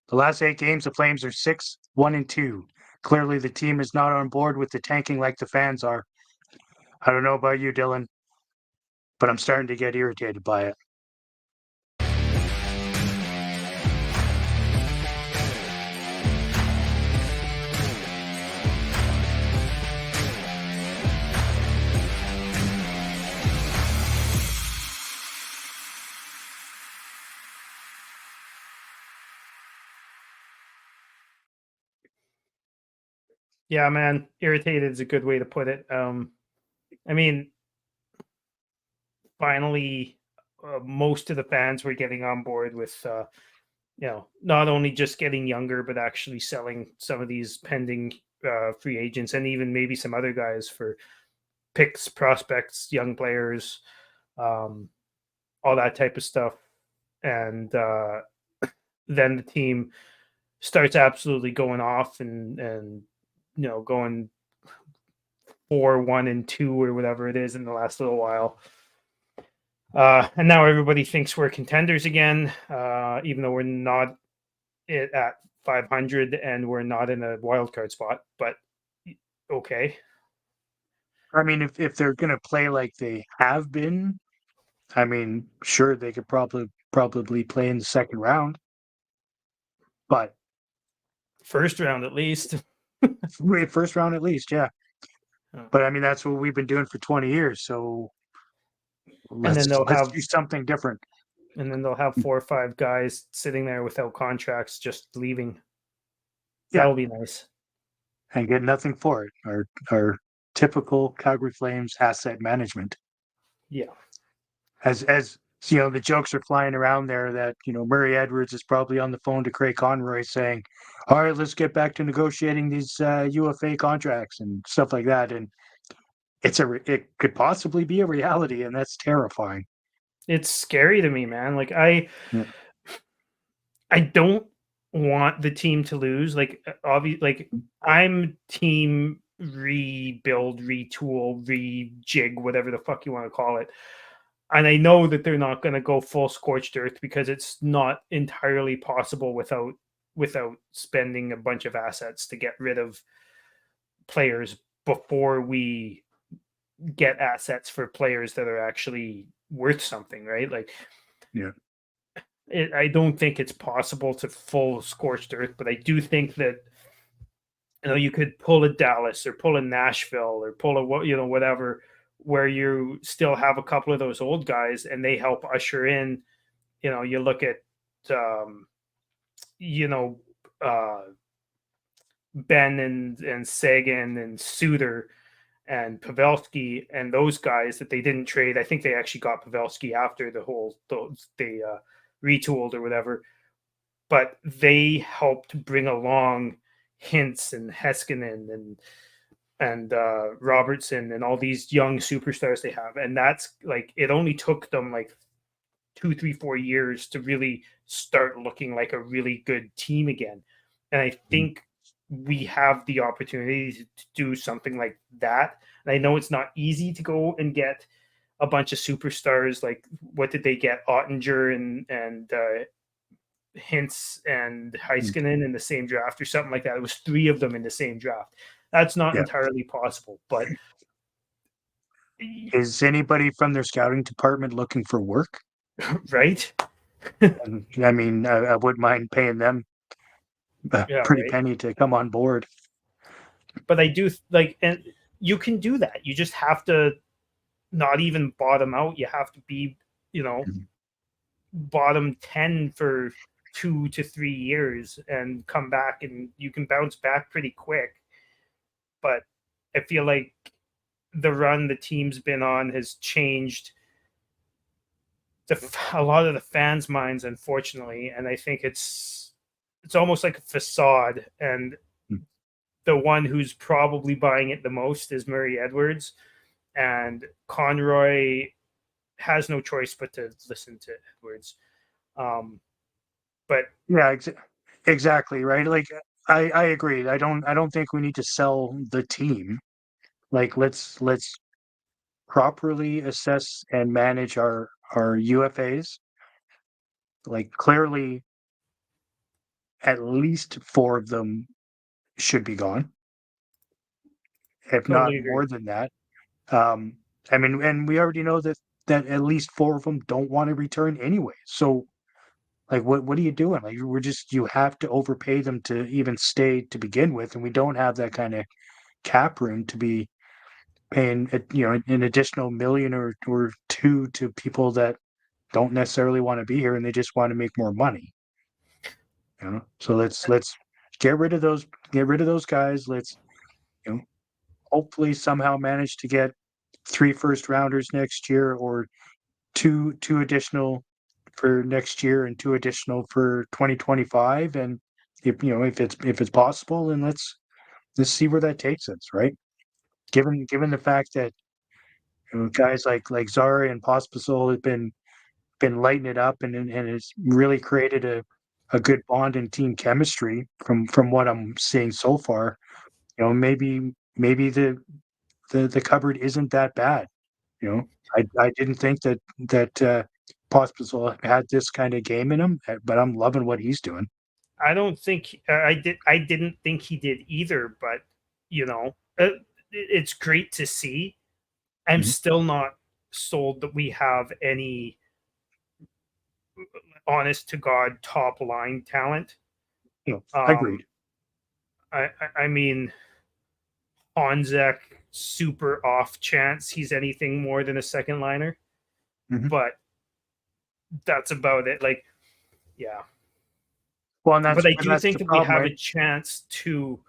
The last 8 games, the Flames are 6-1-2. Clearly, the team is not on board with the tanking like the fans are. I don't know about you, Dylan, but I'm starting to get irritated by it. Yeah, man, irritated is a good way to put it. I mean, finally, most of the fans were getting on board with, not only just getting younger, but actually selling some of these pending free agents and even maybe some other guys for picks, prospects, young players, um, all that type of stuff. And then the team starts absolutely going off and going 4-1-2 or whatever it is in the last little while. And now everybody thinks we're contenders again, even though we're not at 500 and we're not in a wild card spot. But okay. I mean, if they're going to play like they have been, I mean, sure, they could probably play in the second round, but First round at least. first round at least, yeah. But I mean, that's what we've been doing for 20 years. So And then let's do something different. And then they'll have 4 or 5 guys sitting there without contracts, just leaving. Yeah, That'll be nice. and get nothing for it. Our typical Calgary Flames asset management. Yeah. As you know, the jokes are flying around there that Murray Edwards is probably on the phone to Craig Conroy saying, "All right, let's get back to negotiating these UFA contracts and stuff like that." And it could possibly be a reality, and that's terrifying. It's scary to me, man. Like Yeah. I don't want the team to lose. Like obviously, like I'm team rebuild, retool, rejig, whatever the fuck you want to call it. And I know that they're not going to go full scorched earth because it's not entirely possible without spending a bunch of assets to get rid of players before we get assets for players that are actually worth something, right? Like, Yeah. I don't think it's possible to full scorched earth, but I do think that you could pull a Dallas or pull a Nashville or pull a whatever, where you still have a couple of those old guys and they help usher in. You look at um, you know Ben and Sagan and Suter and Pavelski and those guys that they didn't trade. I think they actually got Pavelski after they retooled or whatever, but they helped bring along Hintz and Heskinen and Robertson and all these young superstars they have, and that's like it only took them like 2, 3, 4 years to really start looking like a really good team again, and I think we have the opportunity to do something like that. And I know it's not easy to go and get a bunch of superstars. Like, what did they get? Ottinger and Hintz and Heiskanen in the same draft or something like that. It was 3 of them in the same draft. That's not Yeah. entirely possible, but Is anybody from their scouting department looking for work? right? And, I mean, I wouldn't mind paying them a Yeah, pretty right. penny to come on board. But I do like, and you can do that. You just have to not even bottom out. You have to be, bottom 10 for 2 to 3 years and come back, and you can bounce back pretty quick. But I feel like the run the team's been on has changed a lot of the fans' minds, unfortunately, and I think it's almost like a facade. And the one who's probably buying it the most is Murray Edwards, and Conroy has no choice but to listen to Edwards. But Yeah, exactly, right? Like I agree. I don't think we need to sell the team. Like let's properly assess and manage our UFAs. Like clearly at least 4 of them should be gone, if not Totally agree. more than that. Um, I mean, and we already know that at least 4 of them don't want to return anyway. So, like, what are you doing? Like, you have to overpay them to even stay to begin with, and we don't have that kind of cap room to be paying, an additional million or two to people that don't necessarily want to be here and they just want to make more money. So let's get rid of those guys. Let's you know hopefully somehow manage to get 3 first rounders next year, or two additional for next year and 2 additional for 2025. And if it's possible, then let's see where that takes us, right? Given the fact that guys like Zara and Pospisil have been lighting it up, and it's really created a good bond in team chemistry from what I'm seeing so far. Maybe the cupboard isn't that bad. You know, I didn't think that Pospisil had this kind of game in him, but I'm loving what he's doing. I don't think I did. I didn't think he did either, but it's great to see. I'm Mhm. still not sold that we have any honest to God top line talent. Um, Agreed. I mean, Honzek, super off chance he's anything more than a second liner, Mhm. but that's about it. Like, yeah. Well, and But I and do that's think the that we problem, have a right? chance to,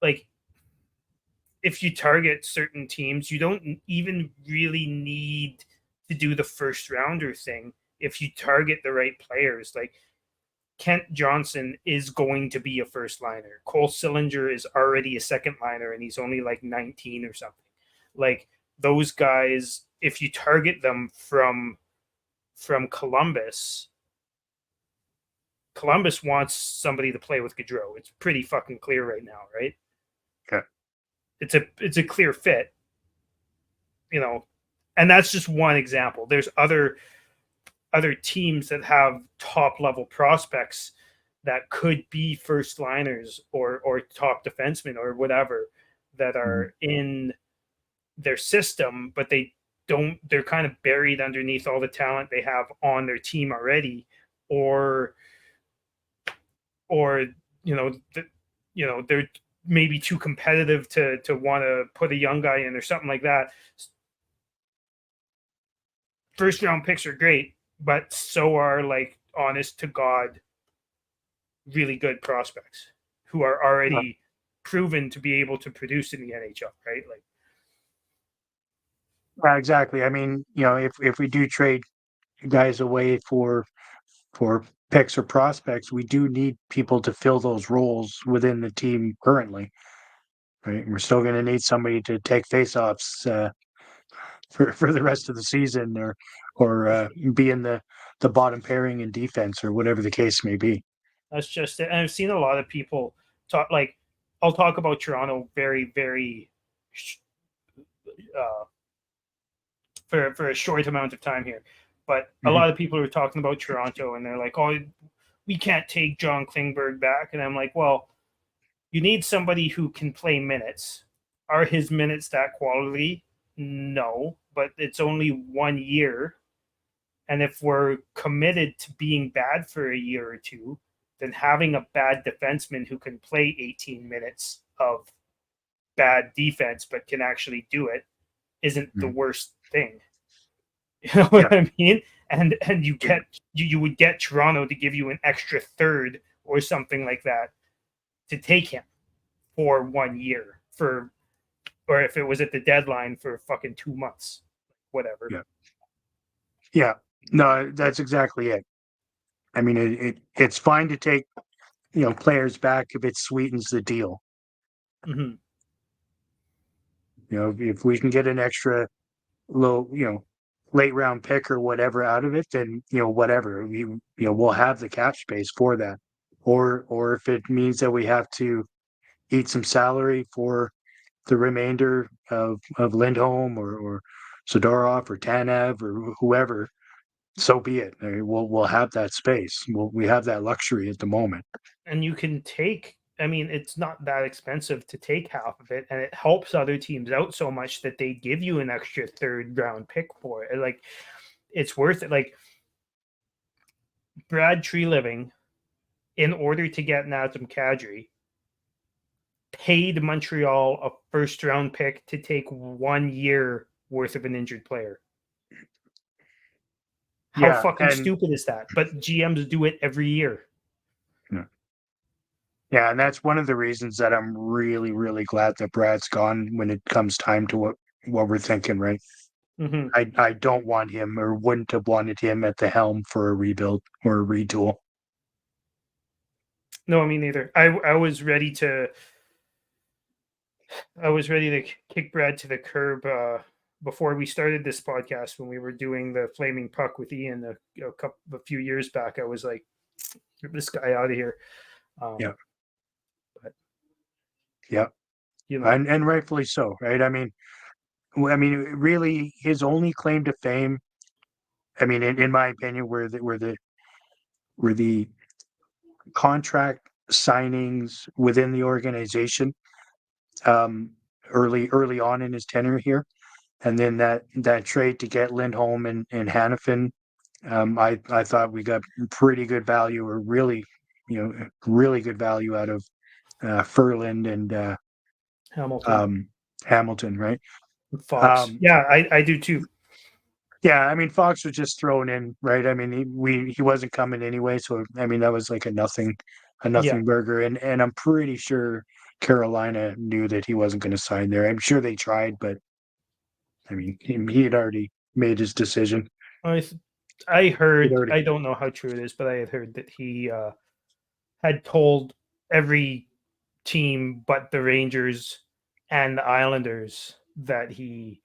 like, if you target certain teams, you don't even really need to do the first rounder thing if you target the right players. Like, Kent Johnson is going to be a first liner. Cole Sillinger is already a second liner and he's only like 19 or something. Like, those guys, if you target them from Columbus, Columbus wants somebody to play with Gaudreau. It's pretty fucking clear right now, right? Okay. It's a clear fit, you know, and that's just one example. There's other teams that have top level prospects that could be first liners or top defensemen or whatever that Mhm. are in their system, but they're kind of buried underneath all the talent they have on their team already, or or you know they're maybe too competitive to want to put a young guy in or something like that. First round picks are great, but so are, like, honest to God really good prospects who are Yeah. already proven to be able to produce in the NHL, right? Like, Yeah, exactly. I mean, if we do trade guys away for picks or prospects, we do need people to fill those roles within the team currently. Right? We're still going to need somebody to take faceoffs for the rest of the season, or be in the bottom pairing in defense, or whatever the case may be. that's just it. And I've seen a lot of people talk, like, I'll talk about Toronto very, very uh, for a short amount of time here. But a Mhm. lot of people are talking about Toronto and they're like, oh, we can't take John Klingberg back. And I'm like, well, you need somebody who can play minutes. Are his minutes that quality? No, but it's only 1 year. And if we're committed to being bad for a year or two, then having a bad defenseman who can play 18 minutes of bad defense but can actually do it isn't the Mhm. worst thing. You know Yeah. what I mean? And Yeah. you would get Toronto to give you an extra third or something like that to take him for 1 year, for, or if it was at the deadline, for fucking 2 months, whatever. Yeah. Yeah. No, that's exactly it. I mean, it's fine to take players back if it sweetens the deal. Mm-hmm. If we can get an extra low, late round pick or whatever out of it, then whatever, we'll have the cap space for that. Or if it means that we have to eat some salary for the remainder of Lindholm, or Zadorov or Tanev or whoever, so be it. I mean, we'll have that space. We have that luxury at the moment. And you can take, I mean, it's not that expensive to take half of it, and it helps other teams out so much that they give you an extra third round pick for it. Like, it's worth it. Like, Brad Treliving, in order to get Nazem Kadri, paid Montreal a first round pick to take 1 year worth of an injured player. How Yeah, fucking and stupid is that? But GMs do it every year. yeah, and that's one of the reasons that I'm really, really glad that Brad's gone when it comes time to what we're thinking, right? Mm-hmm. I don't want him or wouldn't have wanted him at the helm for a rebuild or a retool. No, me neither. I was ready to kick Brad to the curb before we started this podcast when we were doing the Flaming Puck with Ian a few years back. I was like, get this guy out of here. Yeah. But Yeah, you know, and rightfully so, right? I mean, really, his only claim to fame, I mean, in my opinion, were the contract signings within the organization um, early on in his tenure here, and then that trade to get Lindholm and Hannafin. I thought we got pretty good value, or really, really good value out of Furland and Hamilton, Hamilton, right? Fox. Um, Yeah, I do too. yeah, I mean Fox was just thrown in, right? I mean he wasn't coming anyway, so I mean that was like a Yeah, nothing burger, and I'm pretty sure Carolina knew that he wasn't going to sign there. I'm sure they tried, but I mean he had already made his decision. I I He'd heard. already, I don't know how true it is, but I had heard that he had told every team but the Rangers and the Islanders that he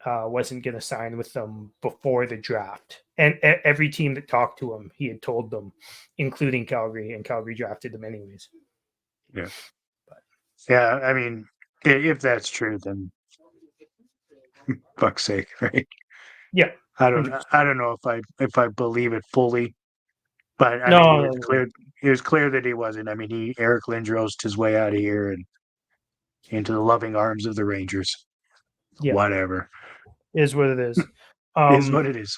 wasn't going to sign with them before the draft. And every team that talked to him, he had told them, including Calgary, and Calgary drafted him anyways. yeah, yeah. I mean, if that's true, then fuck's sake, right? Yeah, I don't 100%. I don't know if I believe it fully, but I mean No, no, no. it was clear that he wasn't. I mean he Eric Lindros his way out of here and into the loving arms of the Rangers. Yeah, Whatever. is what it is. Is what it is.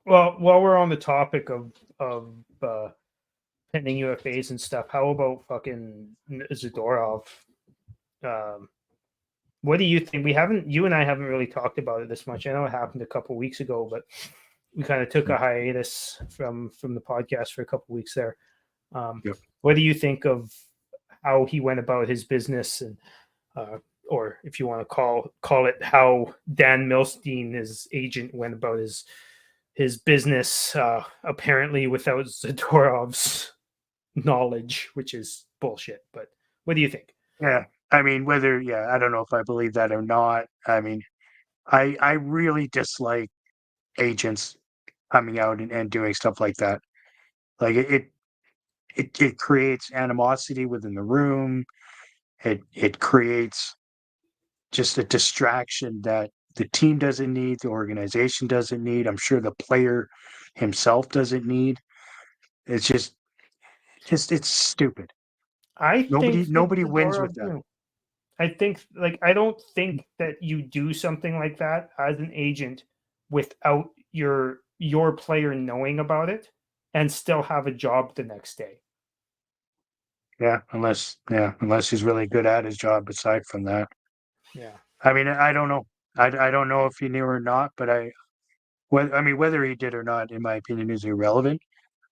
Well, while we're on the topic of pending UFAs and stuff, how about fucking Zadorov? Um, what do you think? You and I haven't really talked about it this much. I know it happened a couple weeks ago, but we kind of took a hiatus from the podcast for a couple weeks there. Yep. What do you think of how he went about his business, and or if you want to call it how Dan Milstein, his agent, went about his business, apparently without Zadorov's knowledge, which is bullshit. But what do you think? Yeah. I mean I don't know if I believe that or not. I mean I really dislike agents coming out and doing stuff like that. Like it creates animosity within the room. It creates just a distraction that the team doesn't need, the organization doesn't need. I'm sure the player himself doesn't need. It's just it's stupid. I think that Nobody wins with Zadorov that. knew. I think, like, I don't think that you do something like that as an agent without your player knowing about it and still have a job the next day. Unless he's really good at his job aside from that. Yeah. I mean, I don't know. I don't know if he knew or not, but I mean, whether he did or not, in my opinion, is irrelevant.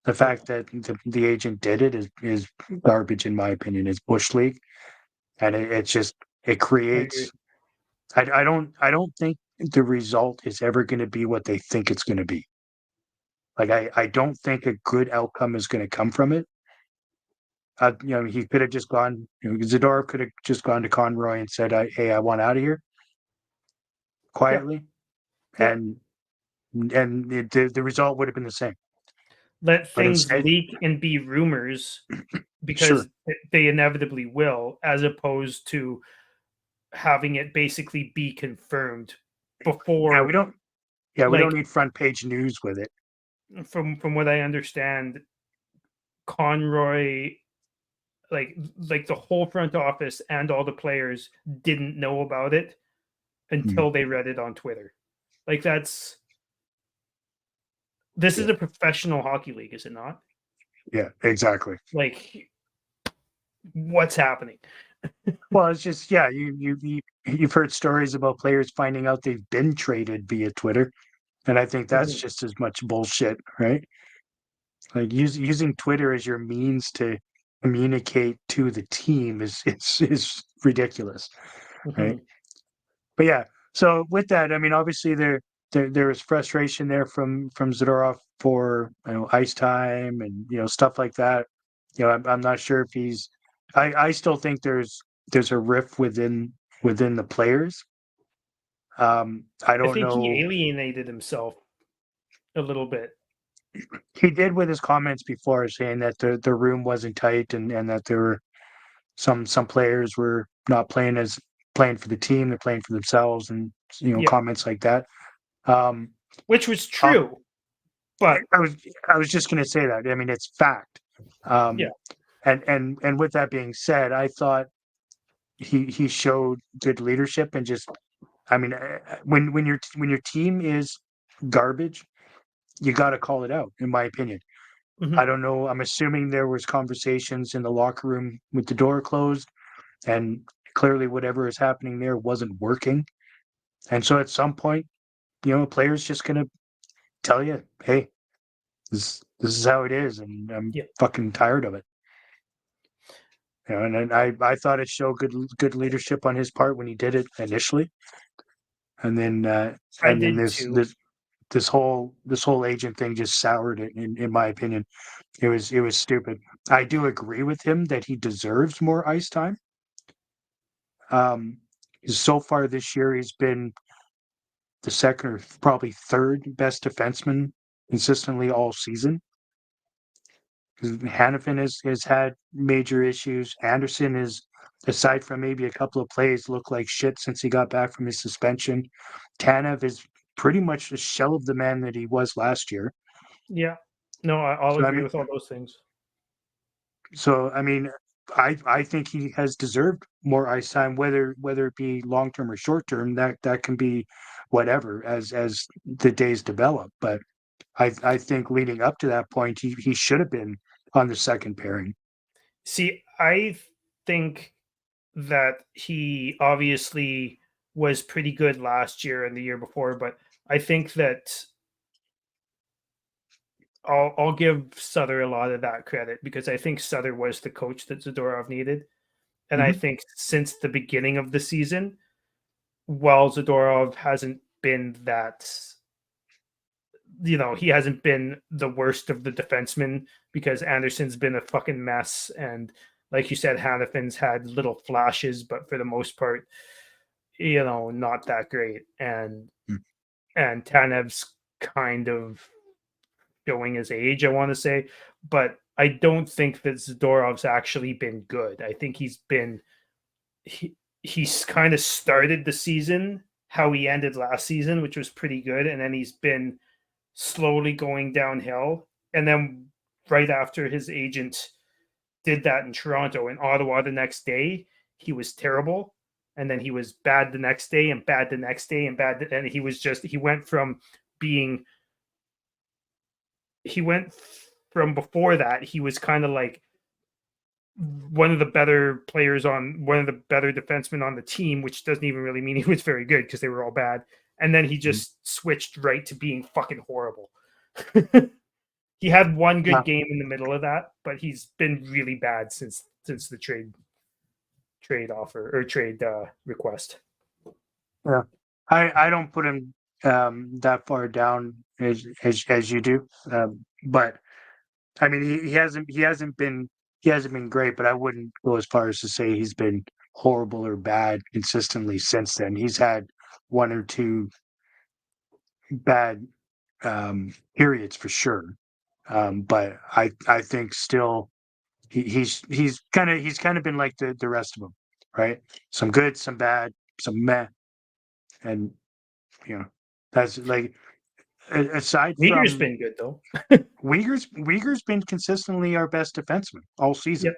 The Yeah. fact that the agent did it is garbage, in my opinion. It's bush league, and it's just it I agree. creates. I don't think the result is ever going to be what they think it's going to be. Like I don't think a good outcome is going to come from it. He could have just gone. Zadorov could have just gone to Conroy and said, "Hey, I want out of here Yeah. quietly," Yeah. and the result would have been the same. Let But things instead, leak and be rumors sure, because they inevitably will, as opposed to having it basically be confirmed before. we don't. Yeah, we don't Like need front page news with it. from what I understand, Conroy, like the whole front office and all the players didn't know about it Mm, until they read it on Twitter. Like this yeah, is a professional hockey league, is it not? yeah, exactly. Like what's happening? Well, it's just you've heard stories about players finding out they've been traded via Twitter, and I think that's Mhm. just as much bullshit, right? Like using Twitter as your means to communicate to the team is ridiculous, right? Mhm. But yeah, so with that, I mean, obviously there was frustration there from Zadorov for ice time and stuff like that. I'm not sure if he's. I still think there's a rift within the players. I I don't think he know. alienated himself a little bit. He did with his comments before saying that the room wasn't tight and that there were some players were not playing for the team, they're playing for themselves, and Yeah, comments like that. Um, which was I'll, true, but I was just going to say that. I mean, it's fact. yeah. Um, and with that being said, I thought he showed good leadership and just. I mean, when your team is garbage, you got to call it out. In my opinion, I Mhm. don't know. I'm assuming there was conversations in the locker room with the door closed, and clearly whatever is happening there wasn't working. And so at some point, a player's just going to tell you, hey, this is how it is, and I'm Yeah, fucking tired of it. And I thought it showed good leadership on his part when he did it initially, and then I and then did this too. this this whole agent thing just soured it. In my opinion, it was stupid. I do agree with him that he deserves more ice time. Um, so far this year, he's been the second or probably third best defenseman consistently all season. Hannafin has had major issues. Anderson is, aside from maybe a couple of plays, looked like shit since he got back from his suspension. Tanev is pretty much a shell of the man that he was last year. Yeah. No, I'll So I agree mean, with all those things. I think he has deserved more ice time, whether it be long term or short term. That can be whatever as the days develop. But I think leading up to that point, he should have been on the second pairing. See, I think that he obviously was pretty good last year and the year before, but I think that I'll give Sutter a lot of that credit because I think Sutter was the coach that Zadorov needed. And I Mhm. think since the beginning of the season, while Zadorov hasn't been that, he hasn't been the worst of the defensemen because Anderson's been a fucking mess. And like you said, Hannafin's had little flashes, but for the most part, not that great. And Tanev's kind of showing his age, I want to say, but I don't think that Zadorov's actually been good. I think he's kind of started the season how he ended last season, which was pretty good, and then he's been slowly going downhill. And then right after his agent did that in Toronto and Ottawa the next day, he was terrible. And then he was bad the next day and bad the next day and bad. And he went from being, he went from before that, he was kind of like one of the better players on one of the better defensemen on the team, which doesn't even really mean he was very good because they were all bad. And then he Mhm. just switched right to being fucking horrible. He had one Yeah, good game in the middle of that, but he's been really bad since the trade offer or trade request. yeah. I don't put him that far down as you do, but I mean he hasn't been great, but I wouldn't go as far as to say he's been horrible or bad consistently since then. He's had one or two bad periods for sure, but I think still he's kind of been like the rest of them, right? Some good, some bad, some meh, and You know, that's like aside Meager's from been good though. Uyghur's been consistently our best defenseman all season.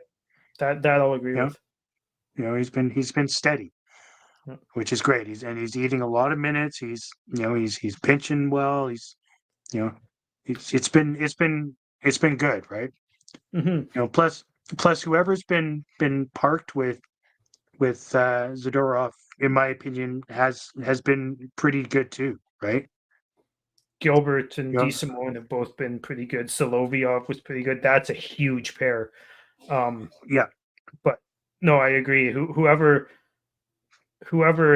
Yep, that I'll agree You know, with. he's been steady, Yep. which is great. He's eating a lot of minutes. He's pitching well. You know, it's been good, right? Mm-hmm. Plus whoever's been parked with Zadorov, in my opinion, has been pretty good too, right? Gilbert and You know, DeSimone have both been pretty good. Solovyov was pretty good. That's a huge pair. yeah, But no, I agree. Whoever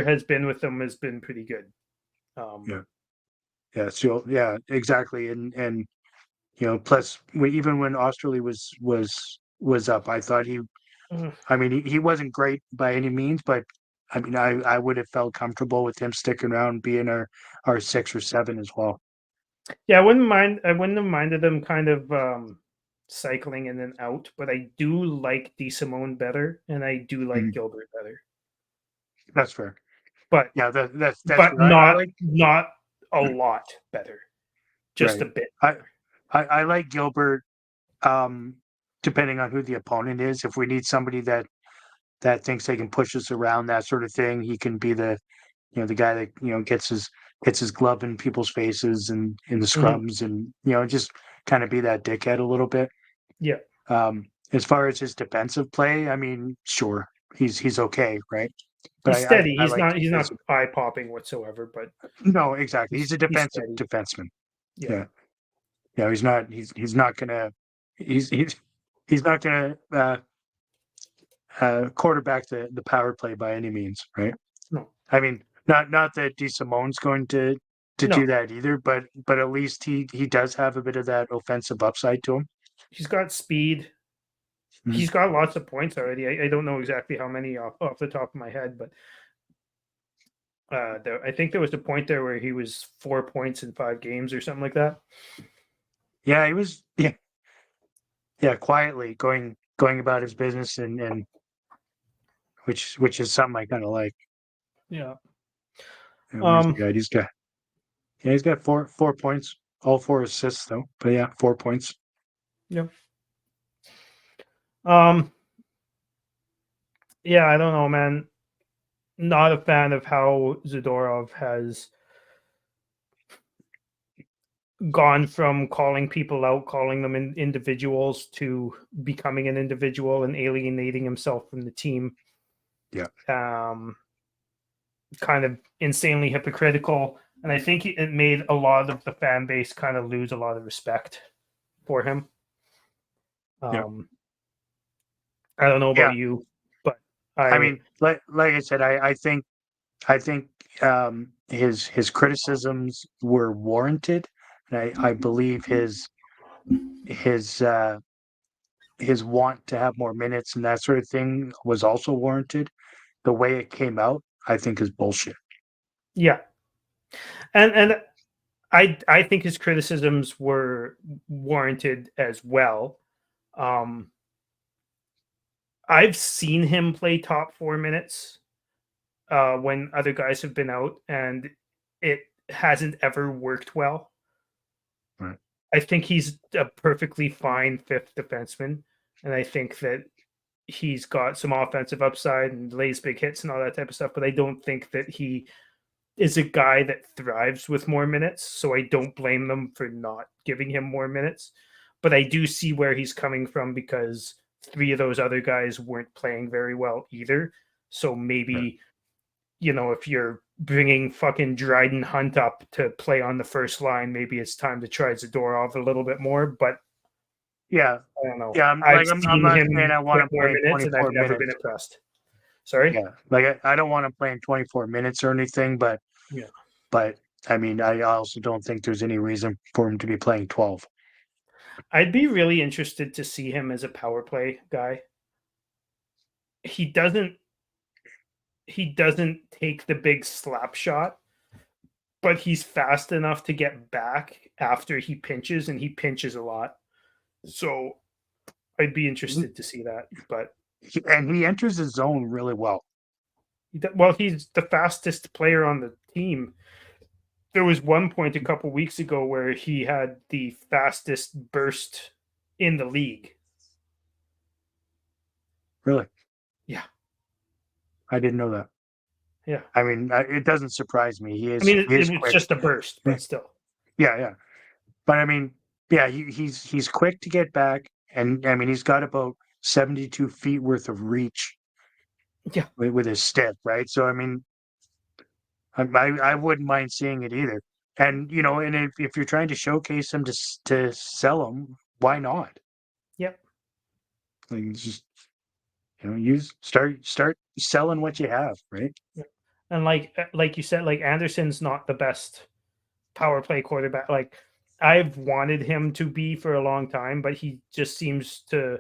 has been with them has been pretty good. yeah, yeah. So yeah, exactly. And plus even when Australia was up, I thought mm, I mean, he wasn't great by any means, but I mean, I would have felt comfortable with him sticking around, being our 6 or 7 as well. yeah, I wouldn't mind. I wouldn't have minded them kind of cycling in and out, but I do like DeSimone better, and I do like Mhm. Gilbert better. That's fair. But Yeah, that's but fair. I not like not a lot better, just a right. bit I, better. I like Gilbert. Um, Depending on who the opponent is, if we need somebody that thinks they can push us around, that sort of thing, he can be the guy that gets his glove in people's faces and in the Mhm. scrums, and just kind of be that dickhead a little bit. Yeah, As far as his defensive play, I mean, sure, he's okay, right? But he's steady. I He's like not he's not his. eye popping whatsoever, but No, exactly. He's a he's defensive steady. defenseman. Yeah, Yeah, yeah. He's not gonna. He's not gonna quarterback the power play by any means, right? no, I mean, not that DeSimone's going to do no. that either, but at least he does have a bit of that offensive upside to him. He's got speed. Mhm. He's got lots of points already. I don't know exactly how many off the top of my head, but I think there was a point there where he was 4 points in 5 games or something like that. Yeah, he was. Yeah, quietly going about his business, and which is something I kind of like. Yeah. Where's the Um. guy? He's got four points, all 4 assists though. But yeah, 4 points. Yeah. Um. Yeah. I don't know, man. Not a fan of how Zadorov has gone from calling people out, calling them individuals, to becoming an individual and alienating himself from the team. Yeah, Um. Kind of insanely hypocritical, and I think it made a lot of the fan base kind of lose a lot of respect for him. yeah, Um, I don't know about yeah. you, but I I mean, like I said, I think his criticisms were warranted, and I believe his his want to have more minutes and that sort of thing was also warranted. The way it came out, I think, is bullshit. yeah, and I think his criticisms were warranted as well. Um, I've seen him play top 4 minutes when other guys have been out, and it hasn't ever worked well. Right. I think he's a perfectly fine fifth defenseman, and I think that he's got some offensive upside and lays big hits and all that type of stuff. But I don't think that he is a guy that thrives with more minutes. So I don't blame them for not giving him more minutes. But I do see where he's coming from, because 3 of those other guys weren't playing very well either. So Right. maybe, if you're bringing fucking Dryden Hunt up to play on the first line, maybe it's time to try Zadorov a little bit more. But Yeah, I don't know. yeah. I've I'm seen not saying him I want get to more play minutes, and I've 24 never been minutes. impressed. Sorry? Yeah, like I don't want to play in 24 minutes or anything, but Yeah. but I mean, I also don't think there's any reason for him to be playing 12. I'd be really interested to see him as a power play guy. He doesn't he doesn't take the big slap shot, but he's fast enough to get back after he pinches, and he pinches a lot. So I'd be Mhm. interested to see that. But And he enters his zone really well. well, he's the fastest player on the team. there was one point a couple weeks ago where he had the fastest burst in the league. Really? Yeah. I didn't know that. Yeah. I mean, it doesn't surprise me. I mean, He is it was quick. just a burst, but still. Yeah. But I mean, yeah, he's quick to get back, and I mean, he's got about 72 feet worth of reach. Yeah. With his stick, right? So I mean, I wouldn't mind seeing it either. And and if you're trying to showcase him to sell him, why not? Yep. Like just use start selling what you have, right? And like you said, like Anderson's not the best power play quarterback. Like I've wanted him to be for a long time, but he just seems to,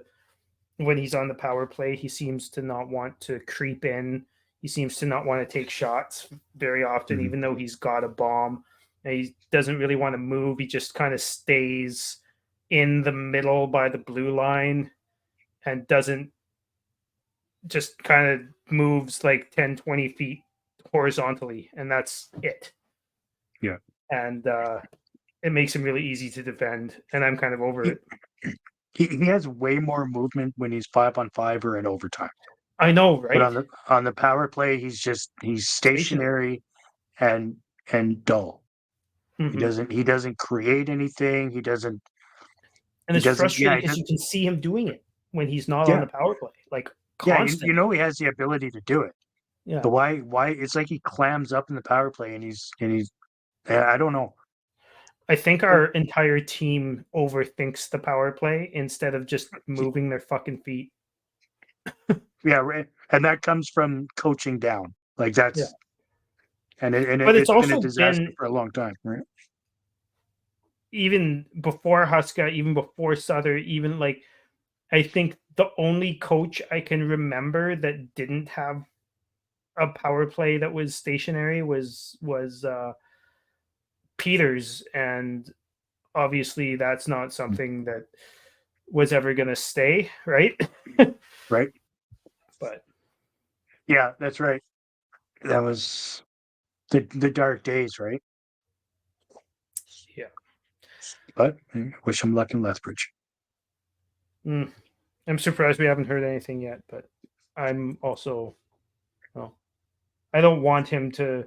when he's on the power play, he seems to not want to creep in. He seems to not want to take shots very often, even though he's got a bomb. And he doesn't really want to move. He just kind of stays in the middle by the blue line and doesn't, just kind of moves like 10, 20 feet horizontally. And that's it. Yeah. And it makes him really easy to defend. And I'm kind of over it. He has way more movement when he's 5-on-5 or in overtime. I know, But right? on the power play, he's stationary and dull. Mm-hmm. He doesn't create anything. He doesn't. And He it's doesn't. Yeah. frustrating because you can see him doing it when he's not on Yeah. the power play, like Yeah. constantly. He has the ability to do it. Yeah. But why it's like he clams up in the power play and he's I don't know. I think our entire team overthinks the power play instead of just moving their fucking feet. Yeah, right. And that comes from coaching down. Like Yeah. that's But it's it's been a also disaster been, for a long time, right? even before Huska, even before Souther, even like, I think the only coach I can remember that didn't have a power play that was stationary was Peters, and obviously that's not something that was ever going to stay, right? Right. But Yeah, that's right. That was the dark days, right? yeah. But wish him luck in Lethbridge. I'm surprised we haven't heard anything yet, but I'm also, well, I don't want him to.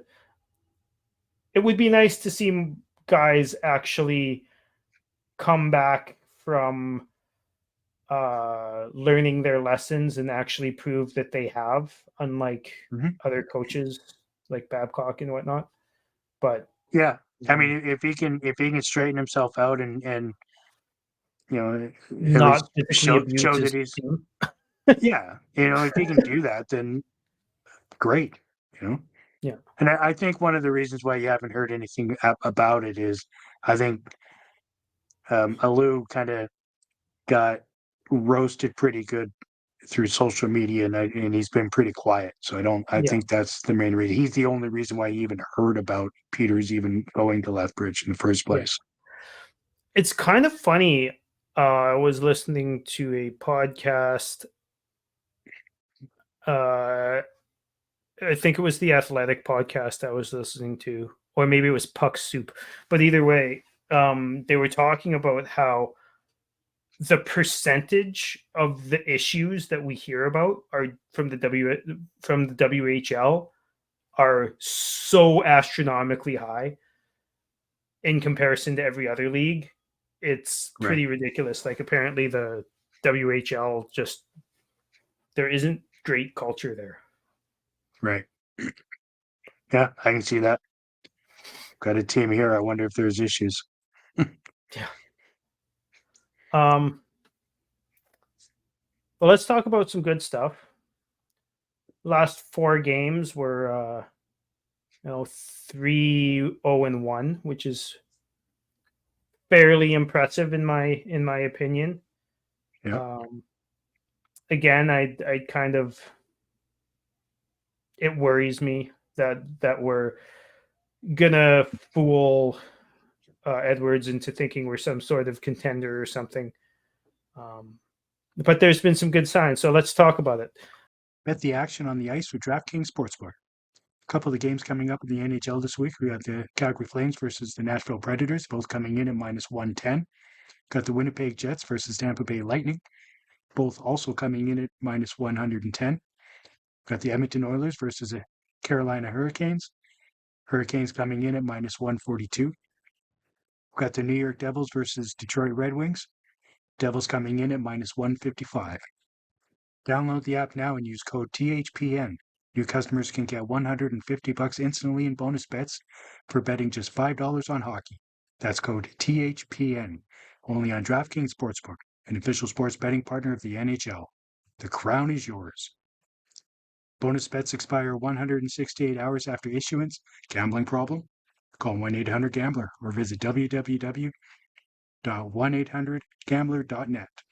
It would be nice to see guys actually come back from learning their lessons and actually prove that they have, unlike other coaches like Babcock and whatnot. But yeah, I mean, if he can straighten himself out and at least not physically abuse show his that he's team. yeah, if he can do that, then great, Yeah. And I think one of the reasons why you haven't heard anything about it is I think Alou kind of got roasted pretty good through social media, and he's been pretty quiet. So I Yeah. think that's the main reason. He's the only reason why you even heard about Peters even going to Lethbridge in the first Yeah. place. It's kind of funny. I was listening to a podcast. I think it was the Athletic podcast I was listening to, or maybe it was Puck Soup. But either way, they were talking about how the percentage of the issues that we hear about are from the WHL are so astronomically high in comparison to every other league. It's pretty ridiculous. Like apparently the WHL just, there isn't great culture there. Right. Yeah, I can see that. Got a team here. I wonder if there's issues. Yeah. Well, let's talk about some good stuff. Last 4 games were 3-0-1, which is fairly impressive in my opinion. Yeah. Again, I kind of, it worries me that we're gonna fool Edwards into thinking we're some sort of contender or something. But there's been some good signs, so let's talk about it. Bet the action on the ice with DraftKings Sportsbook. couple of the games coming up in the NHL this week. We got the Calgary Flames versus the Nashville Predators, both coming in at -110. Got the Winnipeg Jets versus Tampa Bay Lightning, both also coming in at -110. Got the Edmonton Oilers versus the Carolina Hurricanes. Hurricanes coming in at -142. Got the New York Devils versus Detroit Red Wings. Devils coming in at -155. Download the app now and use code THPN. New customers can get $150 instantly in bonus bets for betting just $5 on hockey. That's code THPN. Only on DraftKings Sportsbook, an official sports betting partner of the NHL. The crown is yours. Bonus bets expire 168 hours after issuance. Gambling problem? Call 1-800-GAMBLER or visit www.1800gambler.net.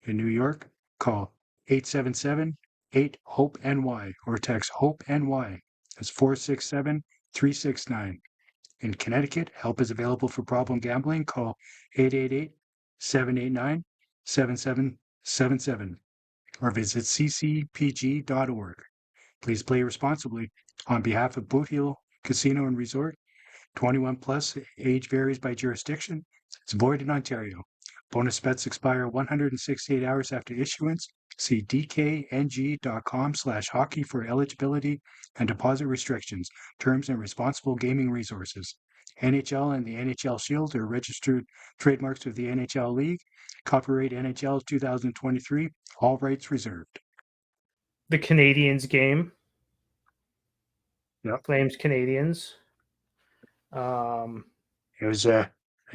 In New York, call 877-8-HOPE-NY or text HOPE-NY. That's 467-369. In Connecticut, help is available for problem gambling. Call 888-789-7777 or visit ccpg.org. Please play responsibly. On behalf of Boot Hill Casino and Resort, 21 plus, age varies by jurisdiction. It's void in Ontario. Bonus bets expire 168 hours after issuance. See dkng.com/hockey for eligibility and deposit restrictions, terms, and responsible gaming resources. NHL and the NHL Shield are registered trademarks of the NHL League. Copyright NHL 2023. All rights reserved. The Canadiens game. Yep. Flames Canadiens. It was I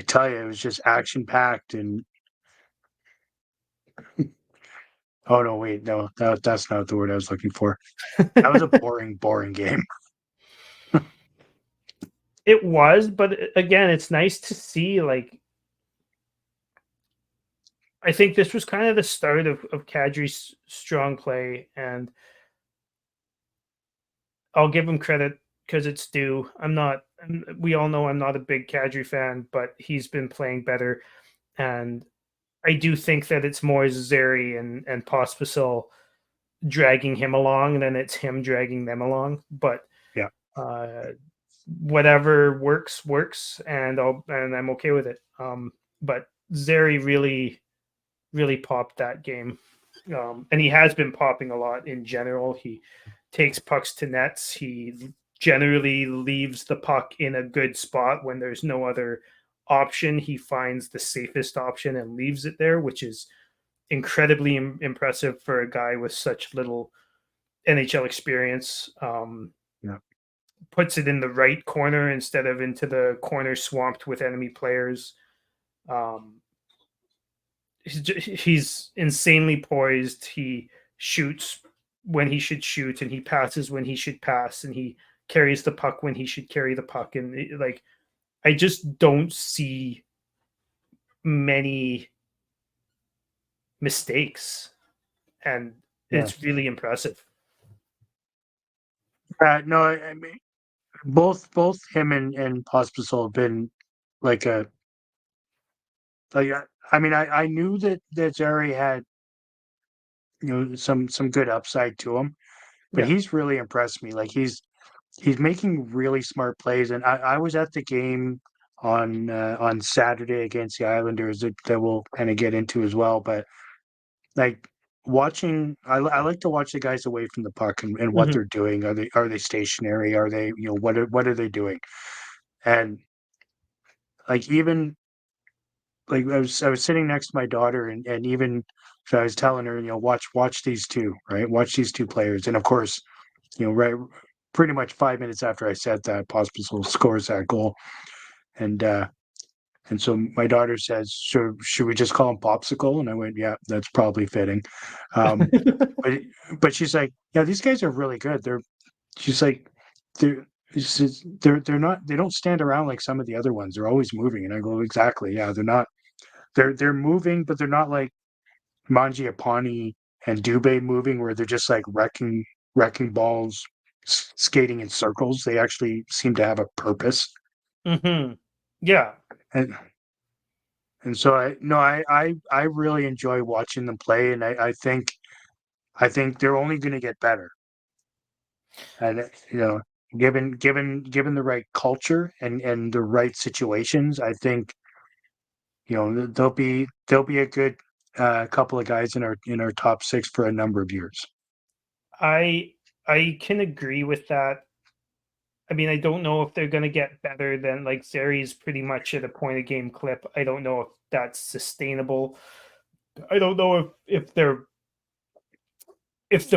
tell you, it was just action packed and. Oh no! Wait, no, that's not the word I was looking for. That was a boring game. It was, but again, it's nice to see. Like, I think this was kind of the start of Kadri's strong play, and I'll give him credit because it's due. We all know I'm not a big Kadri fan, but he's been playing better, and I do think that it's more Zary and Pospisil dragging him along than it's him dragging them along. But yeah, whatever works, and I'm okay with it. But Zary really popped that game, and he has been popping a lot in general. He takes pucks to nets. He generally leaves the puck in a good spot when there's no other option. He finds the safest option and leaves it there, which is incredibly impressive for a guy with such little NHL experience. Puts it in the right corner instead of into the corner swamped with enemy players. He's insanely poised. He shoots when he should shoot, and he passes when he should pass, and he carries the puck when he should carry the puck. And I just don't see many mistakes, and it's really impressive. No, I mean, both him and Pospisil have been like a. Like, I mean, I knew that Zary had, some good upside to him, but he's really impressed me. Like he's making really smart plays, and I was at the game on Saturday against the Islanders that we'll kind of get into as well. But like watching, I like to watch the guys away from the puck and what they're doing. Are they stationary? Are they what are they doing? And like even like I was sitting next to my daughter and even so I was telling her watch these two, right, watch these two players, and of course right pretty much 5 minutes after I said that, Pospisil scores that goal. And so my daughter says, should we just call him Popsicle? And I went, yeah, that's probably fitting. But she's like, yeah, these guys are really good. She's like, they're not, they don't stand around like some of the other ones. They're always moving. And I go, exactly. Yeah, they're not, they're moving, but they're not like Mangiapane and Dubé moving where they're just like wrecking balls, skating in circles. They actually seem to have a purpose. Yeah. And so I really enjoy watching them play, and I think they're only going to get better. And given the right culture and the right situations, I think there'll be a good couple of guys in our top six for a number of years. I can agree with that. I mean, I don't know if they're going to get better than like Zeri's pretty much at a point of game clip. I don't know if that's sustainable. I don't know if the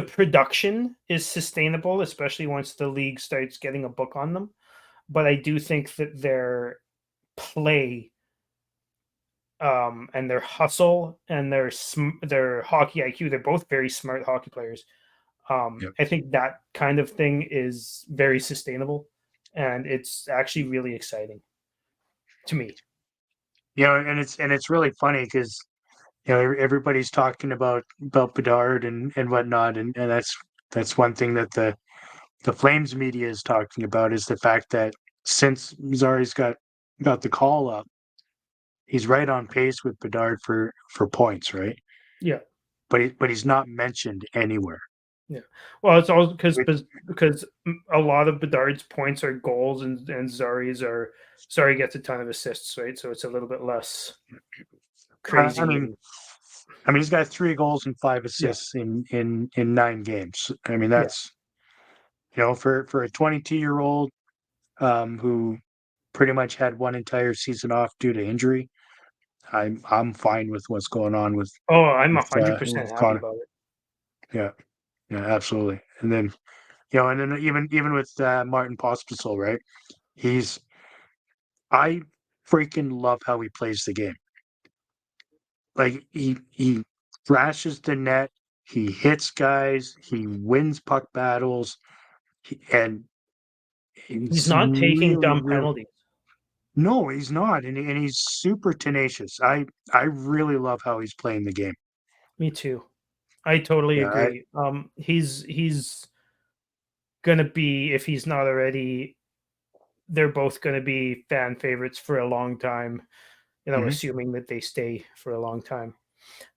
production is sustainable, especially once the league starts getting a book on them. But I do think that their play and their hustle and their hockey IQ, they're both very smart hockey players. Yep. I think that kind of thing is very sustainable, and it's actually really exciting to me. And it's really funny because everybody's talking about Bedard and whatnot, and that's one thing that the Flames media is talking about is the fact that since Zari's got the call up, he's right on pace with Bedard for points, right? Yeah, But he's not mentioned anywhere. yeah. Well, it's all because Which, a lot of Bedard's points are goals, and Zari gets a ton of assists, right? So it's a little bit less I crazy. mean, And he's got 3 goals and 5 assists yeah, in 9 games. I mean, yeah. that's for a 22-year-old who pretty much had one entire season off due to injury. I'm fine with what's going on Oh, I'm with 100% with happy Connor. about it. Yeah, yeah, absolutely. And then even with Martin Pospisil, right? He's I freaking love how he plays the game. Like he thrashes the net, he hits guys, he wins puck battles, and He's he's not taking really, dumb really penalties. no, he's not, and he's super tenacious. I really love how he's playing the game. Me too. I totally Yeah, agree. He's gonna be, if he's not already, they're both gonna be fan favorites for a long time. mhm, Assuming that they stay for a long time.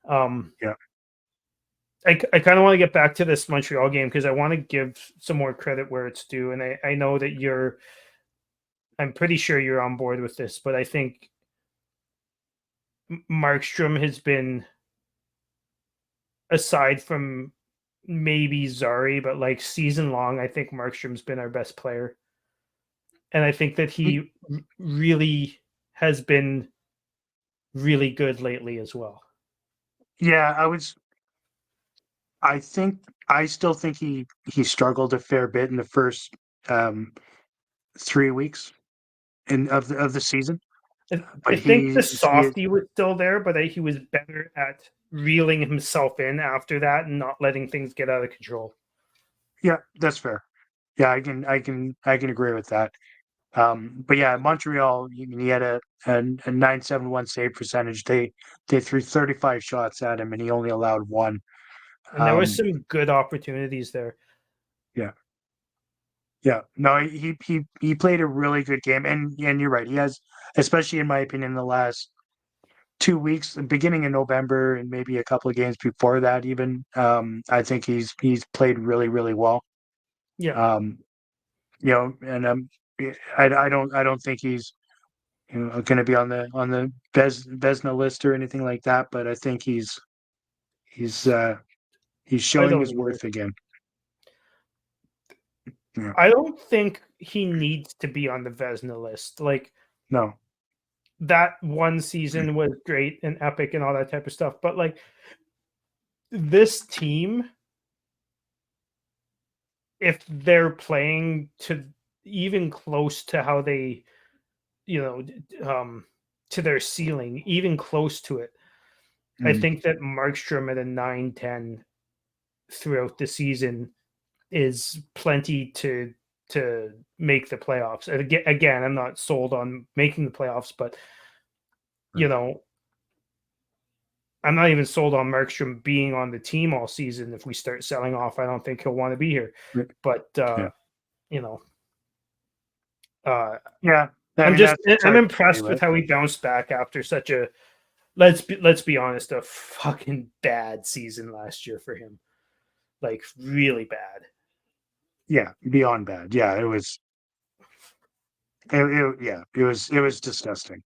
Um, yeah, I kind of want to get back to this Montreal game because I want to give some more credit where it's due, and I know that I'm pretty sure you're on board with this, but I think Markstrom has been, aside from maybe Zari, but like season long, I think Markstrom's been our best player, and I think that He- he really has been really good lately as well. yeah. I think I still think he struggled a fair bit in the first um, 3 weeks of the season, I but think the he is. softy was still there, but he was better at reeling himself in after that and not letting things get out of control. Yeah, that's fair. Yeah, I can agree with that. But yeah, Montreal, he had a 971 save percentage. They threw 35 shots at him, and he only allowed one. And there was Um, some good opportunities there. yeah, yeah. No, he played a really good game, and you're right. He has, especially in my opinion, the last 2 weeks, the beginning of November, and maybe a couple of games before that, even. I think he's played really, really well. Yeah, Um, and I don't think he's going to be on the Vesna list or anything like that. But I think he's he's I showing don't his either. worth again. Yeah. I don't think he needs to be on the Vesna list. Like No. that one season was great and epic and all that type of stuff, but like this team, if they're playing to even close to how they, you know, to their ceiling, even close to it, I Mm, think that Markstrom at a 9-10 throughout the season is plenty to make the playoffs. And again, I'm not sold on making the playoffs, but you right. know, I'm not even sold on Markstrom being on the team all season. If we start selling off, I don't think he'll want to be here. Right. But Yeah. you know, uh, Yeah. I mean, that's I'm hard to say, impressed with right? how he bounced back after such a, let's be honest, a fucking bad season last year for him. Like really bad. yeah, beyond bad. Yeah, it was. Yeah, it was disgusting.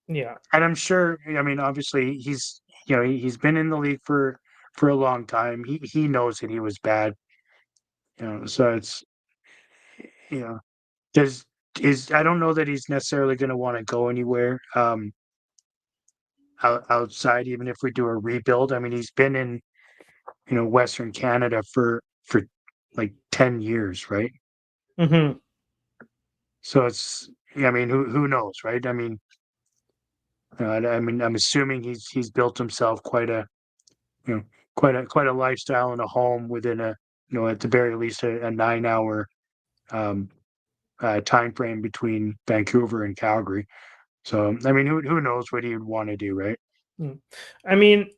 Yeah. And I'm sure. I mean, obviously, he's been in the league for a long time. He knows that he was bad. So it's you know there's is I don't know that he's necessarily going to want to go anywhere outside, even if we do a rebuild. I mean, he's been in Western Canada for like 10 years, right? Hmm. So it's yeah, I mean, who knows, right? I mean, I'm assuming he's built himself you know quite a lifestyle and a home within a at the very least a 9 hour um, time frame between Vancouver and Calgary. So I mean, who knows what he would want to do, right? I mean,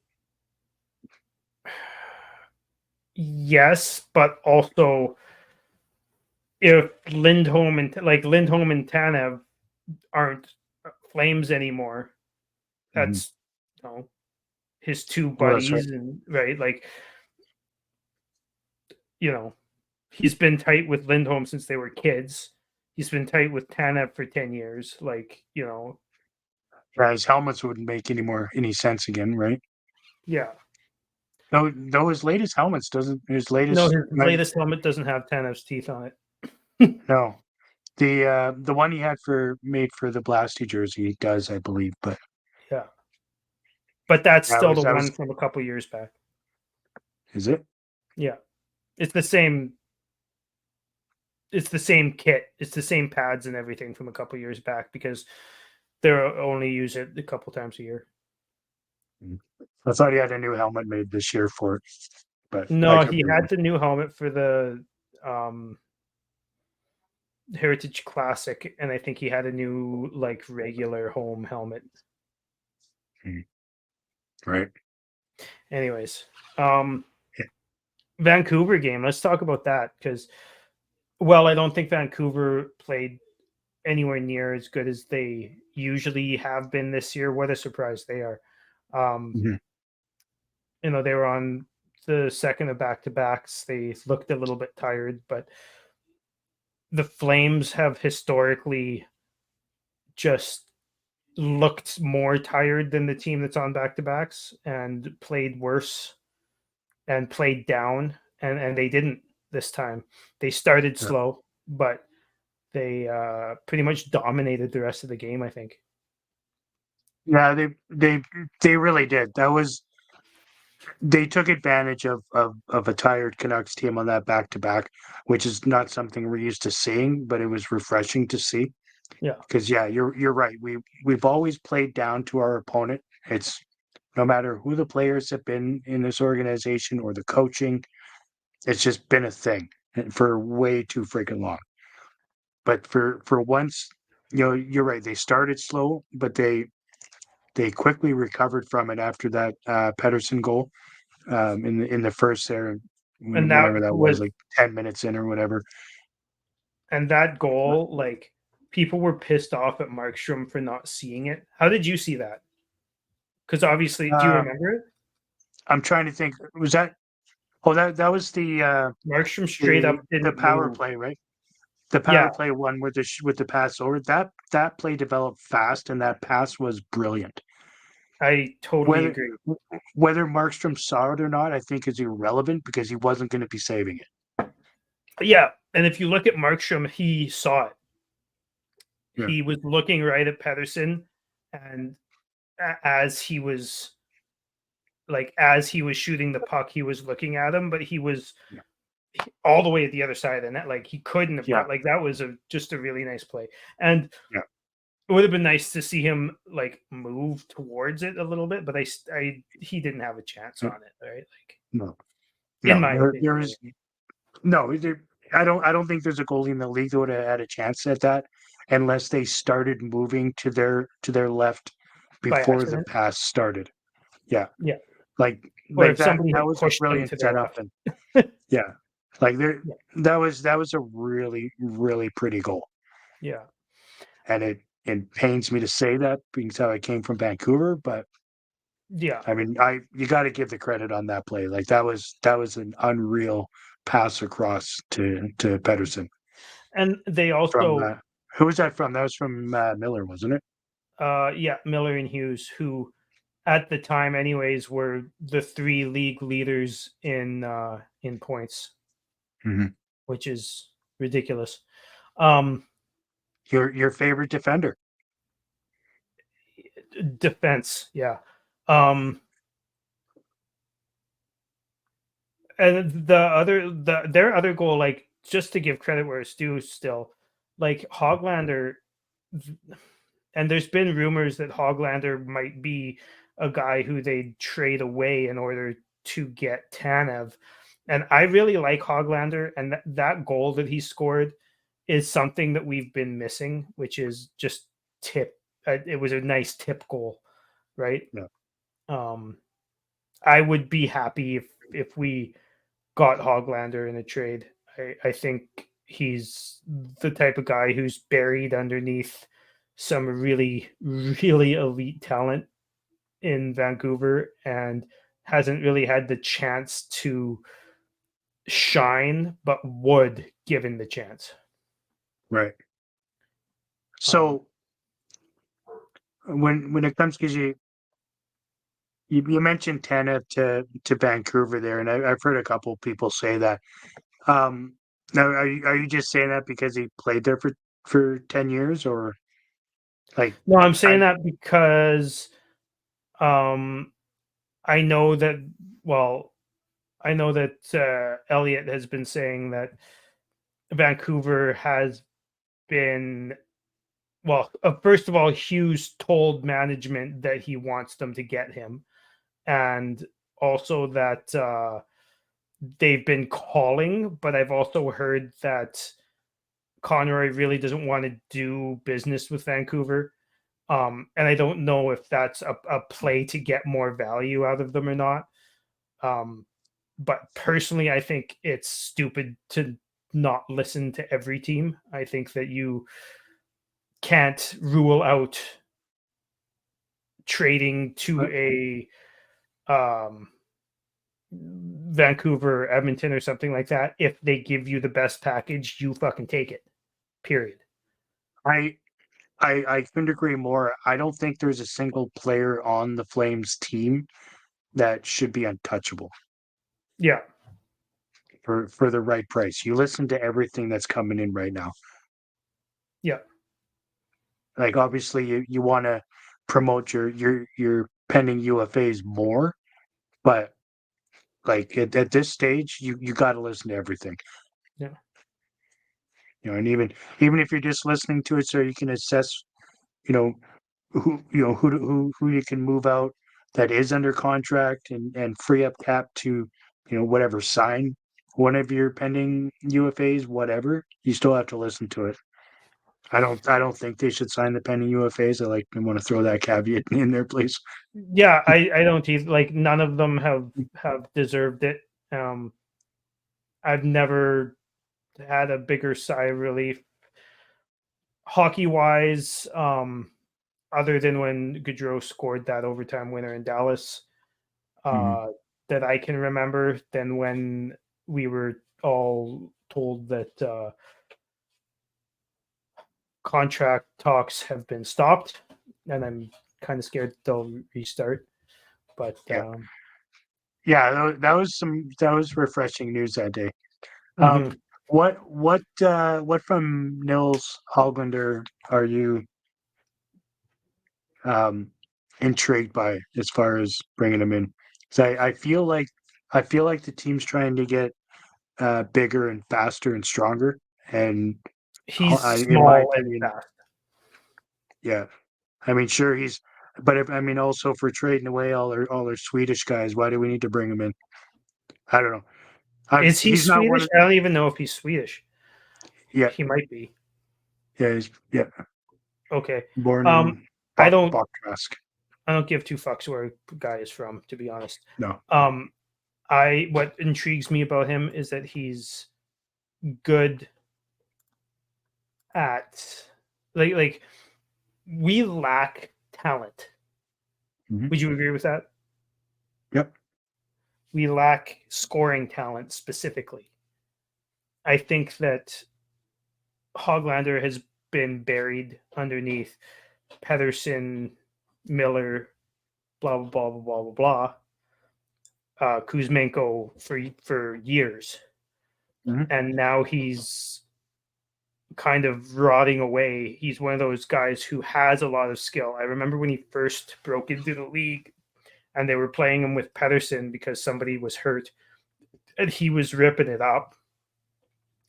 yes, but also if Lindholm and Tanev aren't Flames anymore, Hmm. that's his two Well, that's right. buddies, and right, like you know he's been tight with Lindholm since they were kids. He's been tight with Tanev for 10 years. Like Yeah, his helmets wouldn't make any sense again, right? yeah. Though his latest helmets doesn't his No, latest his right, latest helmet doesn't have Tanev's teeth on it. no. The one he had made for the Blasty jersey does, I believe, but Yeah, but that's that still was the that was one from a couple years back. is it? Yeah, it's the same. It's the same kit. It's the same pads and everything from a couple years back because they're only use it a couple times a year. Mm. I thought he had a new helmet made this year for it, but I No, could he be had wrong. the new helmet for the Heritage Classic, and I think he had a new like regular home helmet. Mm. Right. Anyways, Yeah. Vancouver game. Let's talk about that because, well, I don't think Vancouver played anywhere near as good as they usually have been this year. What a surprise they are. Um, Mhm. they were on the second of back to backs. They looked a little bit tired, but the Flames have historically just looked more tired than the team that's on back to backs and played worse and played down. And they didn't this time. They started Yeah. slow, but they pretty much dominated the rest of the game, I think. Yeah, they really did. They took advantage of a tired Canucks team on that back to back, which is not something we're used to seeing, but it was refreshing to see. Yeah. Because yeah, you're right. We've always played down to our opponent. It's no matter who the players have been in this organization or the coaching, it's just been a thing for way too freaking long. But for once, you're right. They started slow, but they quickly recovered from it after that Pedersen goal in the first there, And that whenever that was, was like 10 minutes in or whatever. and that goal, like people were pissed off at Markstrom for not seeing it. How did you see that? Because obviously, do you Uh, remember it? I'm trying to think. Was that? Oh, that was Markstrom straight the up the didn't power move. play, right? The Yeah, power play one with the pass over. That play developed fast, and that pass was brilliant. I totally Whether agree. whether Markstrom saw it or not, I think is irrelevant because he wasn't going to be saving it. Yeah, and if you look at Markstrom, he saw it. Yeah, He was looking right at Pedersen, and as he was as he was shooting the puck, he was looking at him, but he was yeah, all the way at the other side of the net. Like he couldn't have yeah, got like that was just a really nice play. And yeah. it would have been nice to see him like move towards it a little bit, but he didn't have a chance Yeah. on it, right? Like No, in no, my opinion. there is no. I don't think there's a goalie in the league that would have had a chance at that unless they started moving to their left By before the accident. pass started. Yeah, Yeah. like Or like if that somebody that had was a pushed them brilliant to their setup, left. and yeah, like there Yeah. that was a really really pretty goal, Yeah. and it pains me to say that being how I came from Vancouver, but Yeah. I mean you got to give the credit on that play. Like that was an unreal pass across to Pedersen And they from also, who was that from? That was from Miller, wasn't it? yeah, Miller and Hughes, who at the time, anyways, were the three league leaders in points, Mm-hmm. which is ridiculous. Um, Your favorite defender? Defense, yeah. Um, and their other goal, like just to give credit where it's due, still like Hoglander, and there's been rumors that Hoglander might be a guy who they trade away in order to get Tanev. And I really like Hoglander, and that goal that he scored is something that we've been missing, which is just tip. It was a nice tip goal, right? Yeah. Um, I would be happy if we got Hoglander in a trade. I think he's the type of guy who's buried underneath some really, really elite talent in Vancouver and hasn't really had the chance to shine, but would given the chance. Right. Um, So when it comes, because you mentioned Tanev to Vancouver there, and I've heard a couple of people say that. Now, are you just saying that because he played there for 10 years, or like no, I'm saying I? that because um, I know that, well, I know that Elliot has been saying that Vancouver has been, well, first of all, Hughes told management that he wants them to get him, and also that they've been calling, but I've also heard that Conroy really doesn't want to do business with Vancouver. And I don't know if that's a play to get more value out of them or not. Um, but personally, I think it's stupid to not listen to every team. I think that you can't rule out trading to a um, Vancouver, Edmonton, or something like that. If they give you the best package, you fucking take it. Period. I I couldn't agree more. I don't think there's a single player on the Flames team that should be untouchable Yeah. for the right price. You listen to everything that's coming in right now. Yeah. Like obviously you want to promote your pending UFAs more, but like at this stage you got to listen to everything. Yeah. And even if you're just listening to it so you can assess, you know, who you can move out that is under contract and free up cap to, whatever, sign one of your pending UFAs, whatever. You still have to listen to it. I don't think they should sign the pending UFAs. I want to throw that caveat in there, please. Yeah. I don't either. Like none of them have deserved it. Um, I've never had a bigger sigh of relief hockey wise. Other than when Gaudreau scored that overtime winner in Dallas, Mhm. uh, that I can remember, than when we were all told that contract talks have been stopped, and I'm kind of scared they'll restart. But Yeah, yeah, that was refreshing news that day. mhm. What from Nils Hoglander are you um, intrigued by as far as bringing him in? So I feel like the team's trying to get bigger and faster and stronger. And He's in my small and opinion, fast. yeah, I mean, sure but I mean, also for trading away all our Swedish guys, why do we need to bring him in? I don't know. Is he He's not one Swedish? of I don't even know if he's Swedish. yeah He might be. Okay. born Um, in I don't. Boktrask. I don't give two fucks where a guy is from, to be honest. No, Um, what intrigues me about him is that he's good at like we lack talent. hmm Would you agree with that? yep, We lack scoring talent specifically. I think that Hoglander has been buried underneath Pedersen, Miller, blah blah blah blah blah blah, Kuzmenko for years, and now he's kind of rotting away. He's one of those guys who has a lot of skill. I remember when he first broke into the league, and they were playing him with Pedersen because somebody was hurt, and he was ripping it up.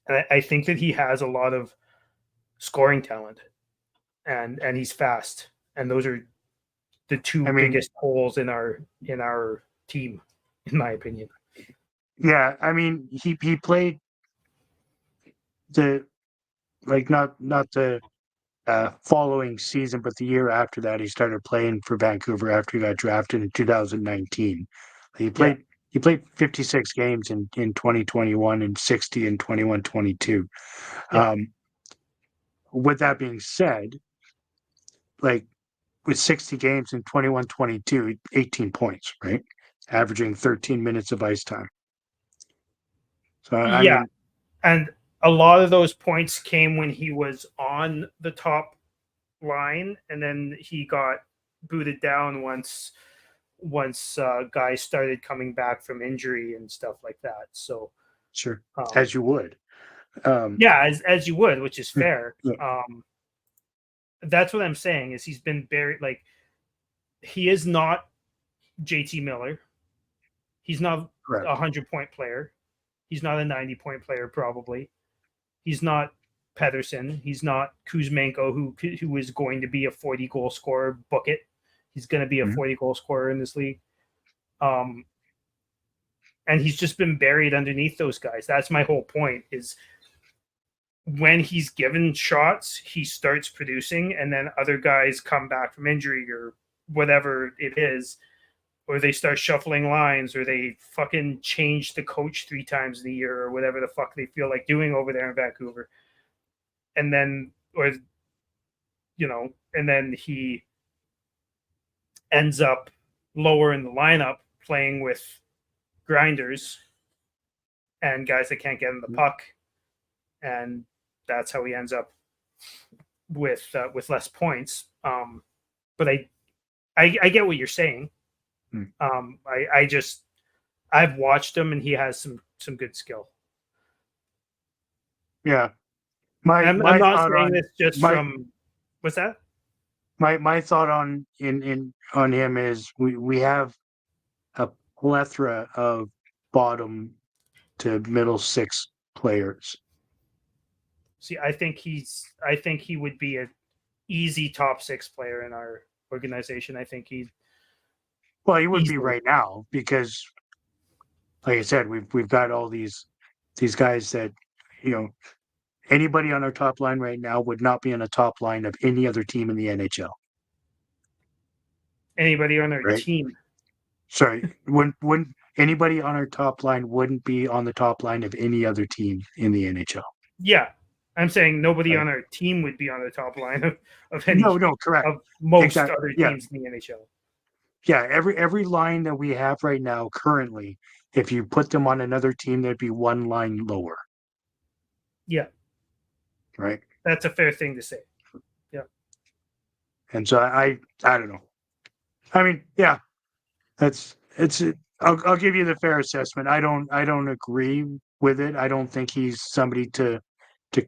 And I think that he has a lot of scoring talent, and he's fast, and those are the two I mean, biggest holes in our team, in my opinion. yeah, I mean, he played the not the following season, but the year after that, he started playing for Vancouver after he got drafted in 2019. He Yeah, played he played 56 games in 2021 and 60 in 21-22. yeah, With that being said, like with 60 games in 21-22, 18 points, right? Averaging 13 minutes of ice time. So I yeah. mean, And a lot of those points came when he was on the top line, and then he got booted down once guys started coming back from injury and stuff like that. So sure, as you would. yeah, as you would, which is Yeah, fair. yeah, That's what I'm saying is he's been buried. Like, he is not JT Miller. He's not correct. 100-point player. He's not a 90-point player, probably. He's not Pedersen. He's not Kuzmenko, who is going to be a 40-goal scorer. Book it. He's going to be a Mhm. 40-goal scorer in this league. And he's just been buried underneath those guys. That's my whole point is when he's given shots, he starts producing, and then other guys come back from injury or whatever it is, or they start shuffling lines, or they fucking change the coach 3 times in a year, or whatever the fuck they feel like doing over there in Vancouver. And then, or, and then he ends up lower in the lineup playing with grinders and guys that can't get in the puck. And that's how he ends up with less points. But I get what you're saying. I've watched him, and he has some good skill. Yeah. My I'm my not thought saying on this just my from what's that? my thought on in on him is we have a plethora of bottom to middle six players. See, I think he would be an easy top 6 player in our organization. I think he's Well, he would be easily. right now because, like I said, we've got all these guys that you know anybody on our top line right now would not be on a top line of any other team in the NHL. Anybody on our Right? team. Sorry, wouldn't anybody on our top line wouldn't be on the top line of any other team in the NHL. Yeah, I'm saying nobody Right? on our team would be on the top line of No, any no, correct. of most Exactly. other Yeah. teams in the NHL. Yeah, every line that we have right now currently, if you put them on another team, there'd be one line lower. Yeah, Right. that's a fair thing to say. Yeah. And so I don't know. I mean, yeah, it's I'll give you the fair assessment. I don't agree with it. I don't think he's somebody to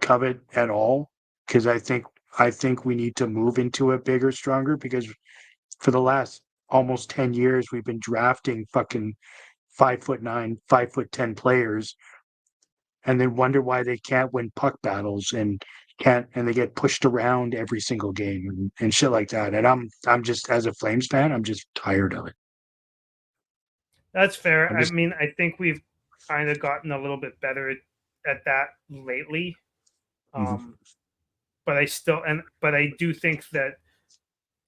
covet at all because I think we need to move into it bigger, stronger because for the last almost 10 years we've been drafting fucking 5'9", 5'10" players and then wonder why they can't win puck battles and they get pushed around every single game and shit like that. And I'm just as a Flames fan, I'm just tired of it. That's fair. I'm I just mean, I think we've kind of gotten a little bit better at that lately. Mhm. But I do think that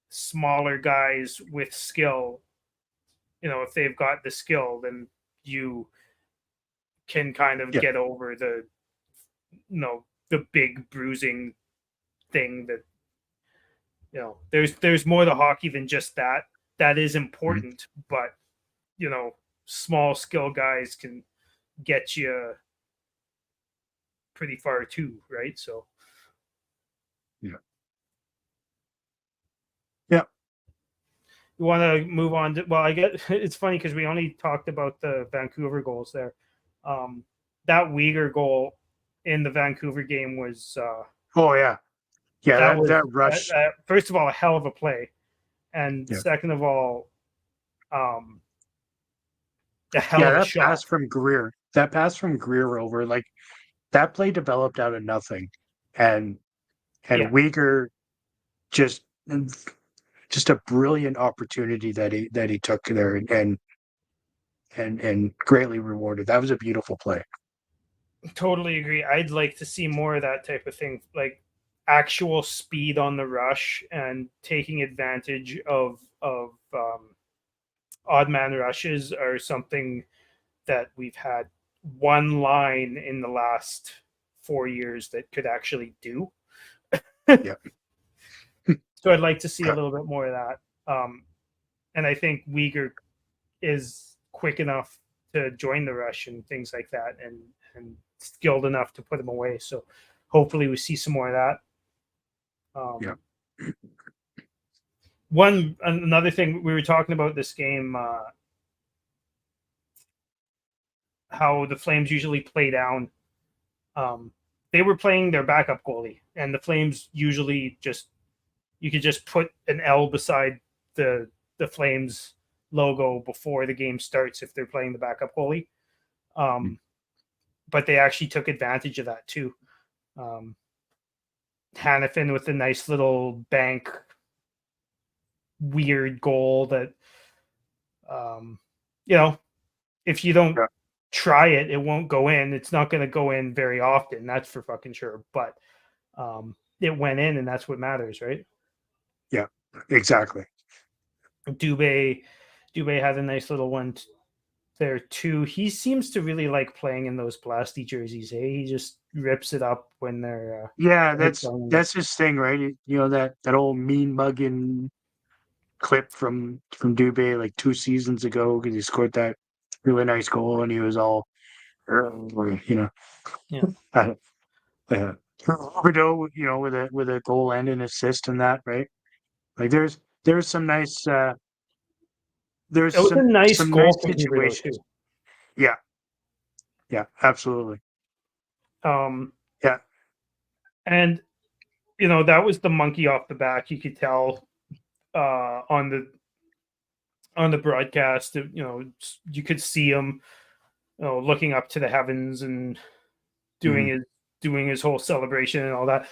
smaller guys with skill, if they've got the skill, then you can kind of Yeah. get over the big bruising thing that there's more to hockey than just that. That is Mhm. important, but small skill guys can get you pretty far too, right? So Yeah. Yeah. you want to move on to, well, I get it's funny because we only talked about the Vancouver goals there. That Uyghur goal in the Vancouver game was Oh yeah. Yeah. that was That rush. first of all a hell of a play, and Yeah. second of all, um, a hell Yeah. of a That shot. pass from Greer. That pass from Greer over, like, that play developed out of nothing, and Yeah, Uyghur just just a brilliant opportunity that he took there, and greatly rewarded. That was a beautiful play. totally agree. I'd like to see more of that type of thing, like actual speed on the rush and taking advantage of odd man rushes are something that we've had one line in the last 4 years that could actually do. Yeah. So I'd like to see a little bit more of that. And I think Uyghur is quick enough to join the rush and things like that, and skilled enough to put him away. So hopefully we see some more of that. Yeah. One another thing we were talking about this game, how the Flames usually play down. Um, they were playing their backup goalie, and the Flames usually just you could just put an L beside the Flames logo before the game starts if they're playing the backup goalie. But they actually took advantage of that too. Hannafin with a nice little bank weird goal that you know, if you don't Yeah. try it, it won't go in. It's not going to go in very often, that's for fucking sure. But it went in, and that's what matters, right? Yeah. Exactly. Dubé had a nice little one there too. He seems to really like playing in those Blasty jerseys. He just rips it up when they're Yeah, playing it. that's his thing, right? You know, that old mean mugging clip from Dubé like 2 seasons ago, because he scored that really nice goal, and he was all, you know, Yeah. uh, Roberto, you know, with a goal and an assist and that, right? Like there's some nice there's It was a nice some nice goal from Huberto situations. too. Yeah, yeah, absolutely. Um, Yeah, and that was the monkey off the back. You could tell on the broadcast. You could see him, looking up to the heavens and doing mhm. his doing his whole celebration and all that.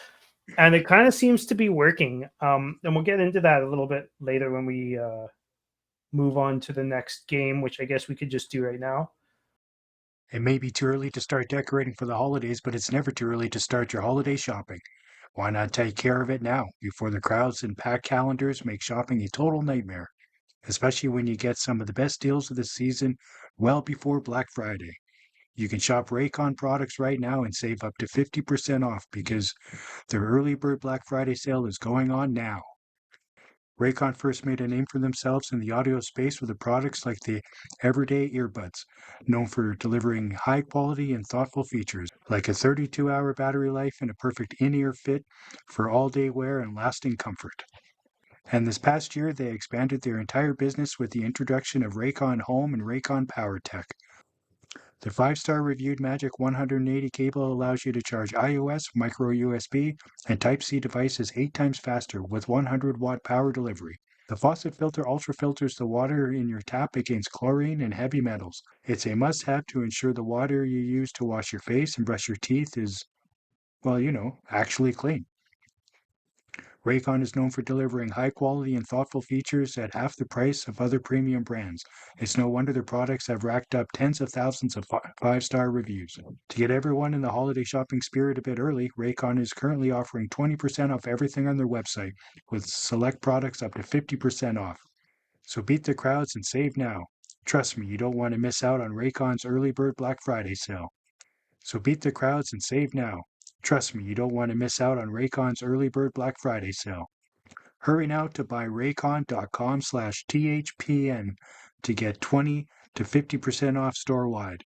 And it kind of seems to be working. And we'll get into that a little bit later when we move on to the next game, which I guess we could just do right now. It may be too early to start decorating for the holidays, but it's never too early to start your holiday shopping. Why not take care of it now, before the crowds and packed calendars make shopping a total nightmare, especially when you get some of the best deals of the season well before Black Friday. You can shop Raycon products right now and save up to 50% off, because their early bird Black Friday sale is going on now. Raycon first made a name for themselves in the audio space with the products like the Everyday Earbuds, known for delivering high quality and thoughtful features, like a 32-hour battery life and a perfect in-ear fit for all-day wear and lasting comfort. And this past year, they expanded their entire business with the introduction of Raycon Home and Raycon Power Tech. The 5-star reviewed Magic 180 cable allows you to charge iOS, micro USB, and Type-C devices 8 times faster with 100-watt power delivery. The faucet filter ultra filters the water in your tap against chlorine and heavy metals. It's a must-have to ensure the water you use to wash your face and brush your teeth is, well, actually clean. Raycon is known for delivering high quality and thoughtful features at half the price of other premium brands. It's no wonder their products have racked up tens of thousands of 5-star reviews. To get everyone in the holiday shopping spirit a bit early, Raycon is currently offering 20% off everything on their website, with select products up to 50% off. So beat the crowds and save now. Trust me, you don't want to miss out on Raycon's early bird Black Friday sale. So beat the crowds and save now. Trust me, you don't want to miss out on Raycon's early bird Black Friday sale. Hurry now to buyraycon.com/THPN to get 20 to 50% off store-wide.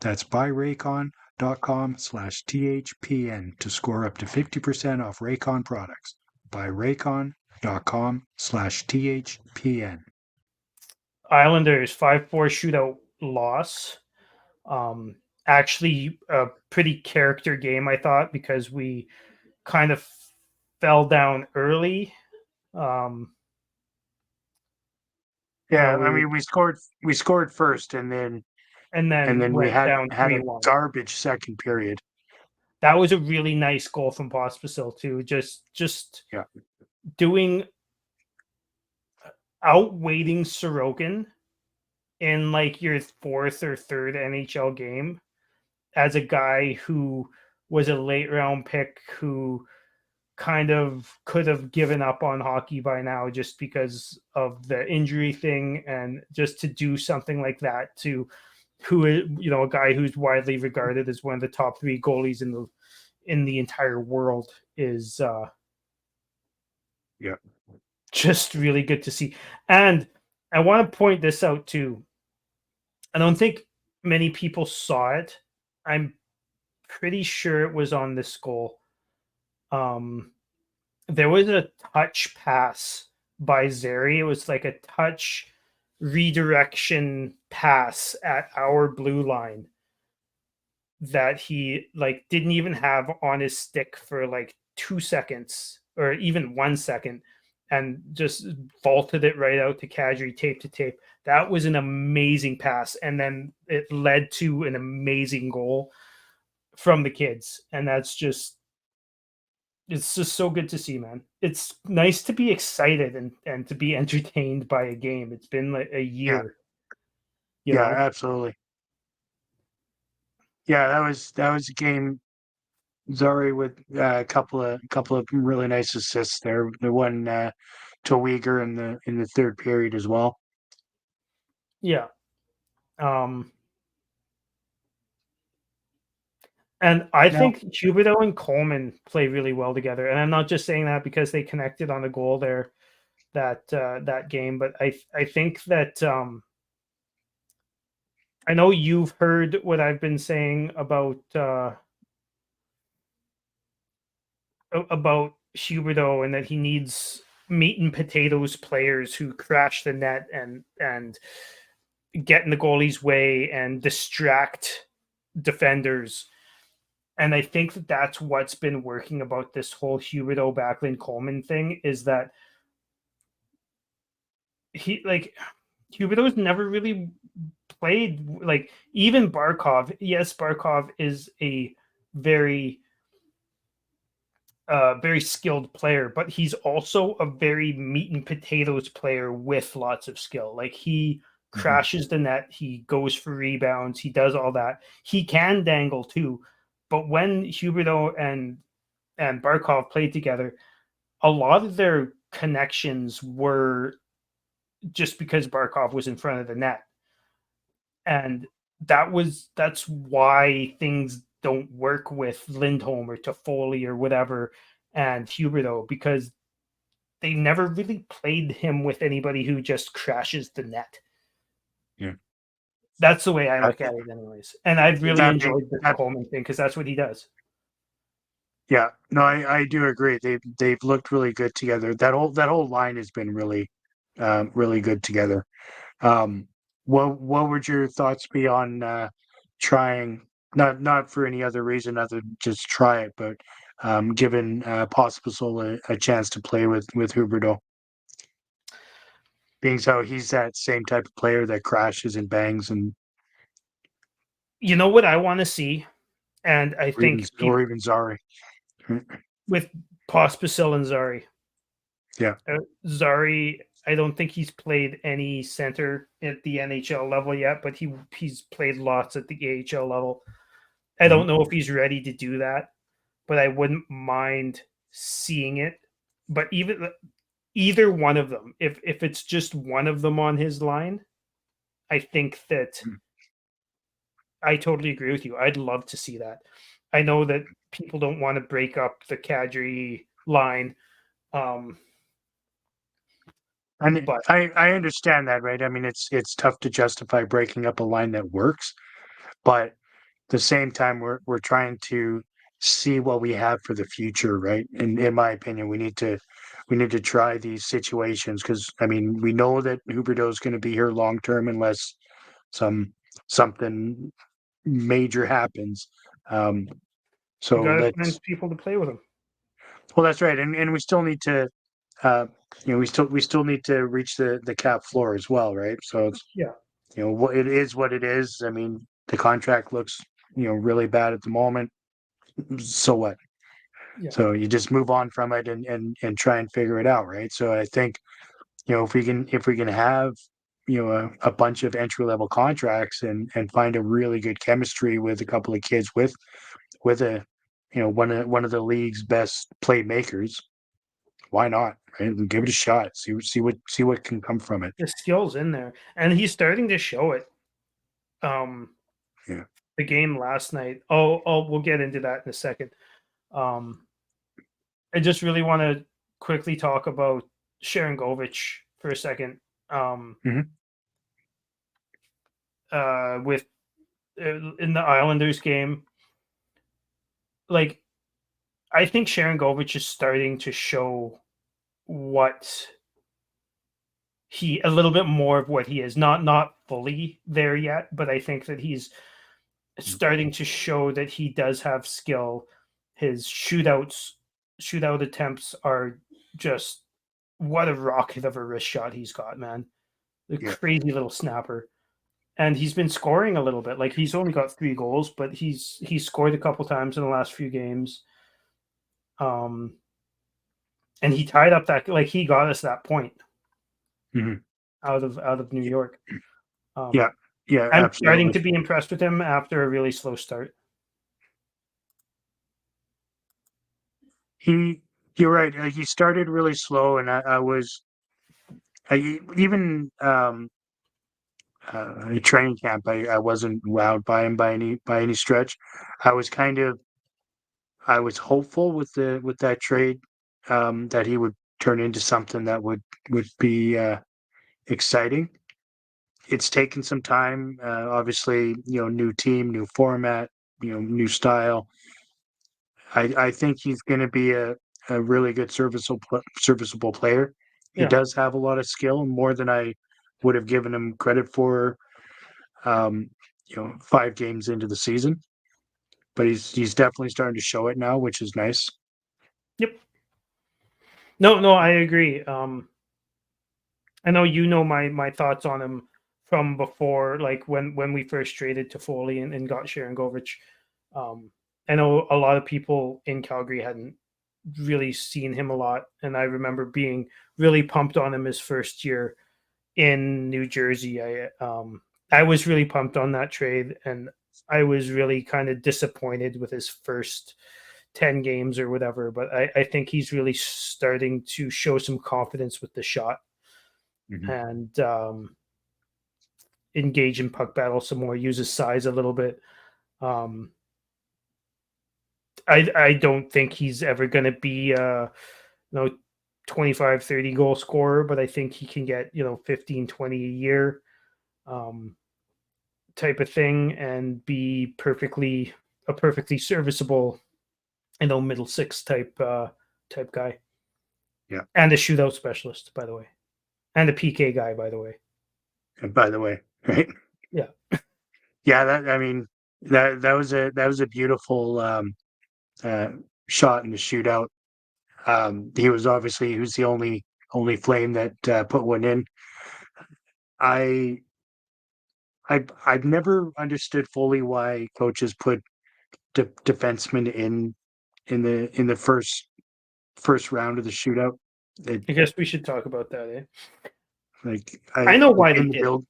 That's buyraycon.com/THPN. raycon.com/THPN to score up to 50% off Raycon products. By raycon.com/THPN. Islanders 5-4 shootout loss. Um, Actually, a pretty character game, I thought, because we kind of fell down early. You know, Yeah, I mean we scored first and and then then we went had down had a 3-1. garbage second period. That was a really nice goal from Pospisil too. Just Yeah. doing outweighting Sorokin in like your fourth or third NHL game as a guy who was a late round pick who kind of could have given up on hockey by now just because of the injury thing, and just to do something like that to who is, you know, a guy who's widely regarded as one of the top 3 goalies in the entire world is Yeah. just really good to see. And I want to point this out too. I don't think many people saw it. I'm pretty sure it was on this goal. Um, there was a touch pass by Zeri. It was like a touch redirection pass at our blue line that he like didn't even have on his stick for like 2 seconds or even 1 second, and just vaulted it right out to Kadri, tape to tape. That was an amazing pass, and then it led to an amazing goal from the kids, and that's just, it's just so good to see, man. It's nice to be excited and to be entertained by a game. It's been like a Yeah. year, you Yeah, know. absolutely. Yeah, that was a game. Zari with a couple of really nice assists there. The one to Uyghur in the third period as well. Yeah. Um And I Now, think Huberto and Coleman play really well together. And I'm not just saying that because they connected on the goal there that game, but I think that I know you've heard what I've been saying about Huberto, and that he needs meat and potatoes players who crash the net and get in the goalie's way and distract defenders. And I think that that's what's been working about this whole Huberto Backlund Coleman thing, is that he like Huberto's never really played like, even Barkov. Yes, Barkov is a very very skilled player, but he's also a very meat and potatoes player with lots of skill. Like, he mhm, crashes the net, he goes for rebounds, he does all that. He can dangle too, but when Huberto and Barkov played together, a lot of their connections were just because Barkov was in front of the net. And that's why things don't work with Lindholm or Toffoli or whatever and Huberto, because they never really played him with anybody who just crashes the net. yeah. That's the way I That, look at it, anyways. And I've really that being enjoyed this that Coleman thing because that's what he does. yeah, no, I do agree. They've looked really good together. That whole line has been really good together. Um, what would your thoughts be on trying, not for any other reason other than just try it, but giving Pospisil a chance to play with Huberto, being so he's that same type of player that crashes and bangs and You know what I want to see, and I or even think or even Zari. with Pospisil and Zari. Yeah. Zari, I don't think he's played any center at the NHL level yet, but he's played lots at the AHL level. I Mhm. don't know if he's ready to do that, but I wouldn't mind seeing it. But even either one of them, if it's just one of them on his line, I think that I totally agree with you. I'd love to see that. I know that people don't want to break up the Kadri line, um, And but I understand that, right? I mean, it's tough to justify breaking up a line that works, but the same time, we're trying to see what we have for the future, right? And in my opinion, we need to try these situations because I mean we know that Huberdeau is going to be here long term unless something major happens. Um, You so got to let's find people to play with him. well, that's right, and we still need to uh, we still need to reach the cap floor as well, right? So it's Yeah. what it is what it is. I mean, the contract looks really bad at the moment. So what? Yeah. So you just move on from it and try and figure it out, right? So I think if we can have a bunch of entry level contracts and find a really good chemistry with a couple of kids with a one of the league's best playmakers, why not? Right? And give it a shot. See what can come from it. The skill's in there, and he's starting to show it. Yeah. The game last night. We'll get into that in a second. Um, I just really want to quickly talk about Sharangovich for a second. Mhm. With in the Islanders game, like I think Sharangovich is starting to show what a little bit more of what he is. Not fully there yet, but I think that he's starting to show that he does have skill. His shootout attempts are just what a rocket of a wrist shot he's got, man. The Yeah. crazy little snapper. And he's been scoring a little bit. Like he's only got 3 goals, but he's scored a couple times in the last few games. Um and he tied up that, like, he got us that point Mhm. out of New York. Yeah. Yeah. I'm starting Absolutely. to be impressed with him after a really slow start. He. You're right. He started really slow, and even training camp. I wasn't wowed by him by any stretch. I was kind of I was hopeful with that trade that he would turn into something that would be exciting. It's taken some time. Obviously, new team, new format, new style. I think he's going to be a really good serviceable player. He Yeah. does have a lot of skill, more than I would have given him credit for. Um, 5 games into the season, but he's definitely starting to show it now, which is nice. Yep. No, I agree. I know my thoughts on him from before, like when we first traded to Foley and got Sharangovich. I know a lot of people in Calgary hadn't really seen him a lot, and I remember being really pumped on him his first year in New Jersey. I was really pumped on that trade, and I was really kind of disappointed with his first 10 games or whatever. But I think he's really starting to show some confidence with the shot Mhm. and engage in puck battle some more, use his size a little bit. Um, I don't think he's ever going to be you know 25, 30 goal scorer, but I think he can get 15, 20 a year um, type of thing and be perfectly serviceable middle six type guy, Yeah. and a shootout specialist, by the way, and a PK guy, by the way. And by the way, right? Yeah. Yeah. That I mean that was a beautiful uh, shot in the shootout. He was the only Flame that put one in. I I've never understood fully why coaches put defensemen in the first round of the shootout. It, I guess we should talk about that. like I I know why they in the did it. build.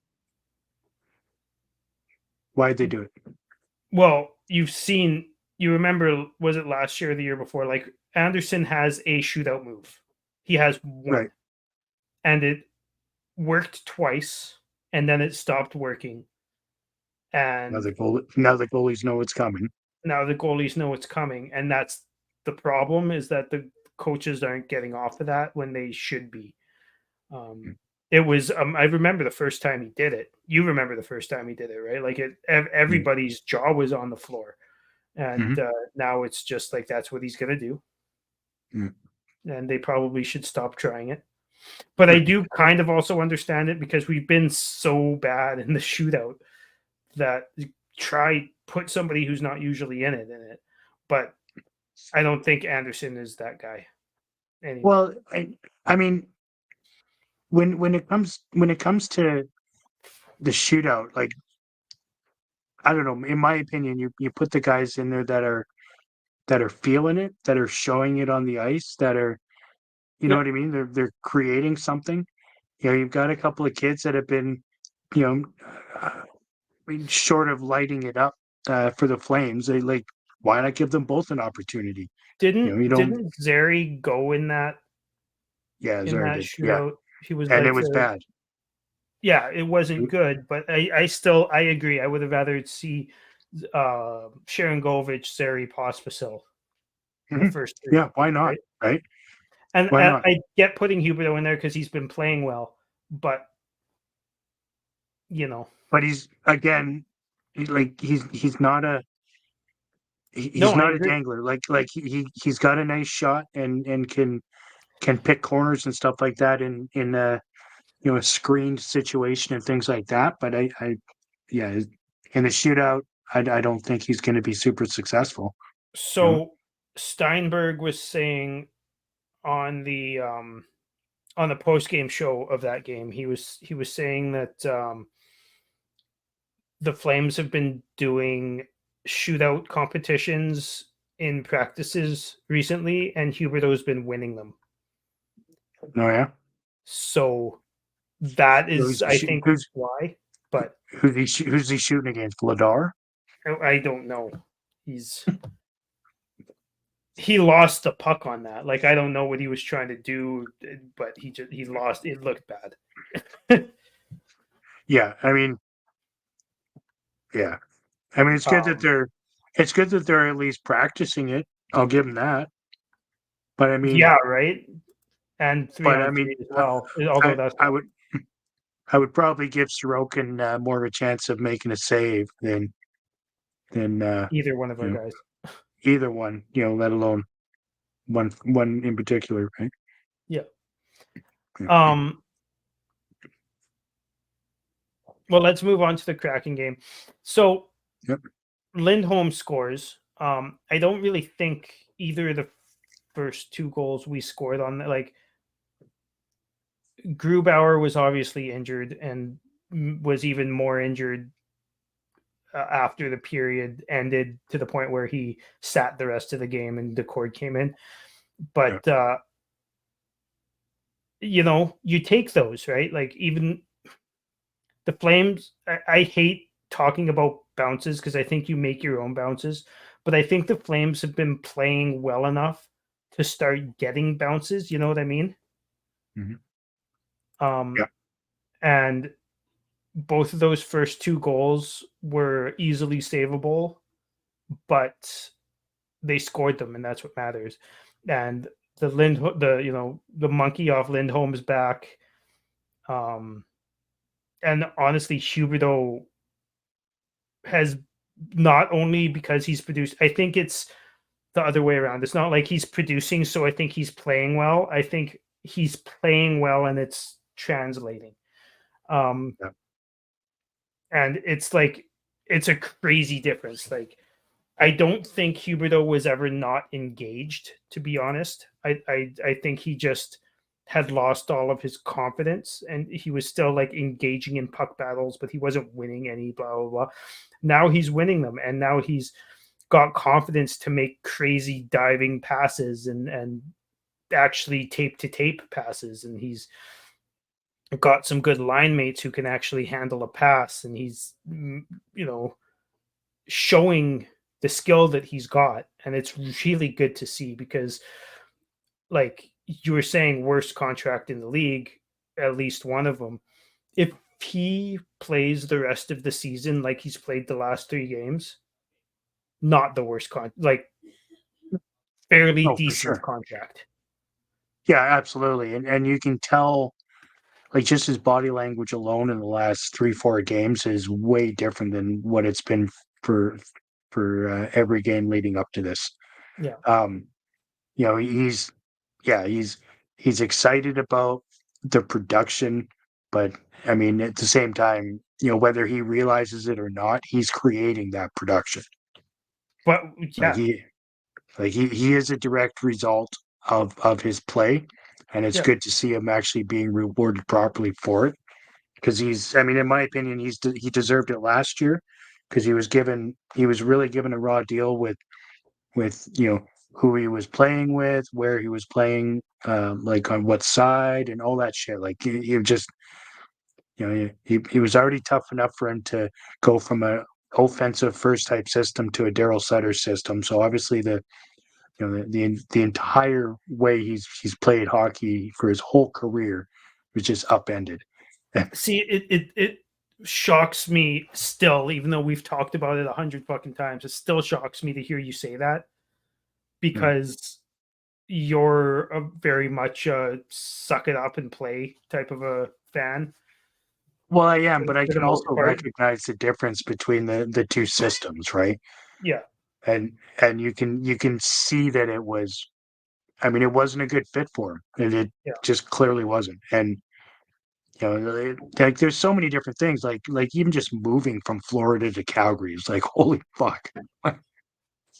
Why'd they do it? Well, you remember, was it last year or the year before? Like, Anderson has a shootout move. He has one, Right. and it worked twice, and then it stopped working. And Now the goalies know it's coming. now the goalies know it's coming, and that's the problem, is that the coaches aren't getting off of that when they should be. Um, it was. I remember the first time he did it. You remember the first time he did it, right? Like everybody's jaw was on the floor, and Mhm. now it's just like that's what he's gonna do, Mm. and they probably should stop trying it. But I do kind of also understand it because we've been so bad in the shootout that try put somebody who's not usually in it. But I don't think Anderson is that guy anyway. Well, I mean, when it comes to the shootout, like I don't know, in my opinion, you put the guys in there that are feeling it, that are showing it on the ice, that are, you know Yeah, what I mean? They're creating something. You know, you've got a couple of kids that have been, you know, I mean, short of lighting it up for the Flames, they like, why not give them both an opportunity? You know, you don't. didn't Zary go Yeah, in Zary that did. Yeah, shootout? He was and it like was the bad. yeah, it wasn't good, but I still I agree. I would have rather see Sharon Govich, Zary Pospisil the Mhm. first three, Yeah, why not? right? Right? And Why not? I get putting Huberto in there because he's been playing well, but you know, But he's again, he's not a no, he's I not a agree. dangler. Like he's got a nice shot and can pick corners and stuff like that in a, you know, a screened situation and things like that. But yeah, in the shootout, I don't think he's going to be super successful. You know, So Steinberg was saying on the post game show of that game, he was saying that the Flames have been doing shootout competitions in practices recently, and Huberto's been winning them. no, yeah. So that is, Who's he I shoo- think, why. But who's he shooting against? Vladar? I don't know. He's he lost the puck on that. Like I don't know what he was trying to do, but he lost. It looked bad. Yeah, I mean, yeah, I mean, um, it's good that they're at least practicing it. I'll give them that. But I mean, yeah, right. And three but I on mean, three as well. Although I that's I not would I would probably give Sorokin more of a chance of making a save than either one of you our know, guys. either one. You know, let alone one in particular, right? Yeah. Yeah. Um. Well, let's move on to the Kraken game. So Yep. Lindholm scores. I don't really think either of the first two goals we scored on like Grubauer was obviously injured and was even more injured after the period ended to the point where he sat the rest of the game and the cord came in. Yeah. But you take those, right? Like even the Flames, I hate talking about bounces because I think you make your own bounces, but I think the Flames have been playing well enough to start getting bounces. You know what I mean? Mhm. Um, Yeah. and both of those first two goals were easily savable, but they scored them, and that's what matters. And the monkey off Lindholm's back. Um, and honestly, Huberto has not only because he's produced. I think it's the other way around. It's not like he's producing, so I think he's playing well. I think he's playing well, and it's translating. Um, Yeah. and it's like it's a crazy difference. Like I don't think Huberto was ever not engaged. To be honest, I think he just had lost all of his confidence, and he was still like engaging in puck battles, but he wasn't winning any. Blah blah blah. Now he's winning them, and now he's got confidence to make crazy diving passes and actually tape to tape passes, and he's got some good line mates who can actually handle a pass, and he's you know showing the skill that he's got, and it's really good to see because like you were saying, worst contract in the league, at least one of them. If he plays the rest of the season like he's played the last three games, not the worst like fairly Oh, for decent sure. contract. Yeah, absolutely. And you can tell, like just his body language alone in the last 3-4 games is way different than what it's been for every game leading up to this. Yeah. Um, he's he's excited about the production, but I mean at the same time, whether he realizes it or not, he's creating that production. But Like yeah, he is a direct result of his play, and it's yeah. good to see him actually being rewarded properly for it. Because I mean, in my opinion, he deserved it last year because he was really given a raw deal with who he was playing with, where he was playing, like on what side and all that shit. Like he just he was already tough enough for him to go from a offensive first type system to a Daryl Sutter system. So obviously the entire way he's played hockey for his whole career was just upended. See, it shocks me still, even though we've talked about it 100 fucking times. It still shocks me to hear you say that because you're a very much a suck it up and play type of a fan Well, I am, but I for the can most also part. recognize the difference between the two systems, right? Yeah, And you can see that it was. I mean, it wasn't a good fit for him. It yeah. just clearly wasn't. And like there's so many different things. Like even just moving from Florida to Calgary is like holy fuck.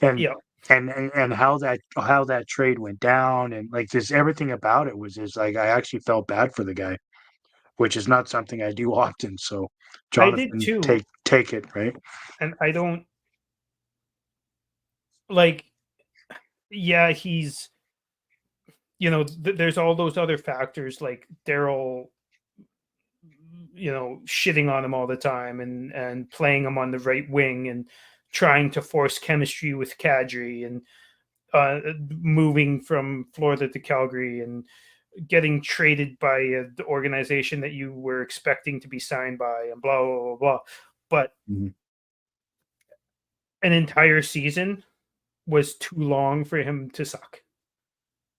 and Yeah, and how that trade went down and like this everything about it was just like I actually felt bad for the guy, which is not something I do often. So I did Jonathan, too, take it, right? and I don't like. Yeah, he's there's all those other factors like Daryl, shitting on him all the time and playing him on the right wing and trying to force chemistry with Kadri and moving from Florida to Calgary and getting traded by the organization that you were expecting to be signed by and blah blah blah blah. But Mhm. an entire season was too long for him to suck,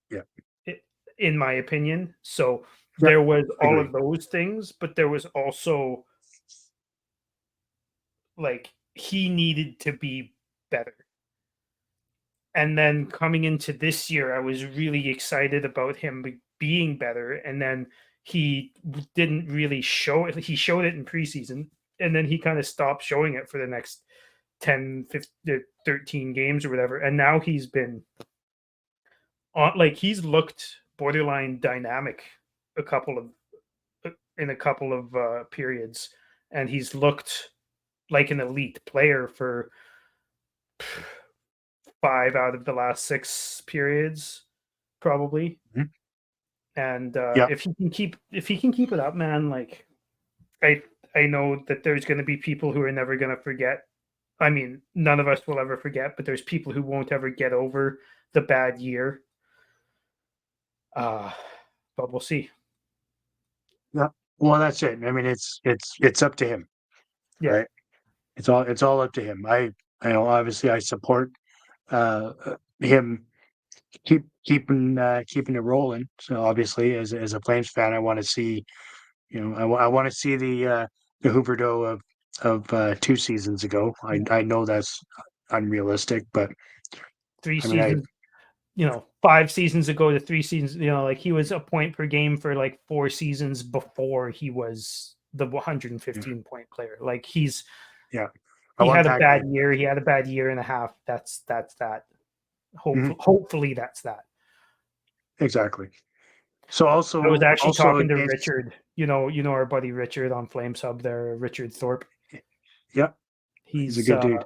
Yeah. in my opinion. So Yeah. there was all Agree. of those things, but there was also like he needed to be better. And then coming into this year, I was really excited about him being better. And then he didn't really show it. He showed it in preseason, and then he kind of stopped showing it for the next 10, 15, 13 games or whatever. And now he's been on, like, he's looked borderline dynamic a couple of in a couple of periods, and he's looked like an elite player for 5 out of the last 6 periods, probably. Mhm. And Yeah. if he can keep it up, man, like I I know that there's going to be people who are never going to forget. I mean, none of us will ever forget, but there's people who won't ever get over the bad year. Uh, but we'll see. Yeah. Well, that's it. I mean, it's up to him, Yeah, right? It's all up to him. Obviously I support him keeping it rolling. So obviously, as a Flames fan, I want to see I want to see the Huberdeau of 2 seasons ago. I know that's unrealistic, but three I mean I seasons. 5 seasons ago to 3 seasons. Like he was a point per game for like 4 seasons before he was the yeah, 115 point player. Like yeah I he want had a that bad guy. year. He had a bad year and a half. That's that. Mhm, Hopefully that's that. exactly. So I was actually also talking to against Richard. Our buddy Richard on Flame Sub there, Richard Thorpe. yeah, he's a He's good dude.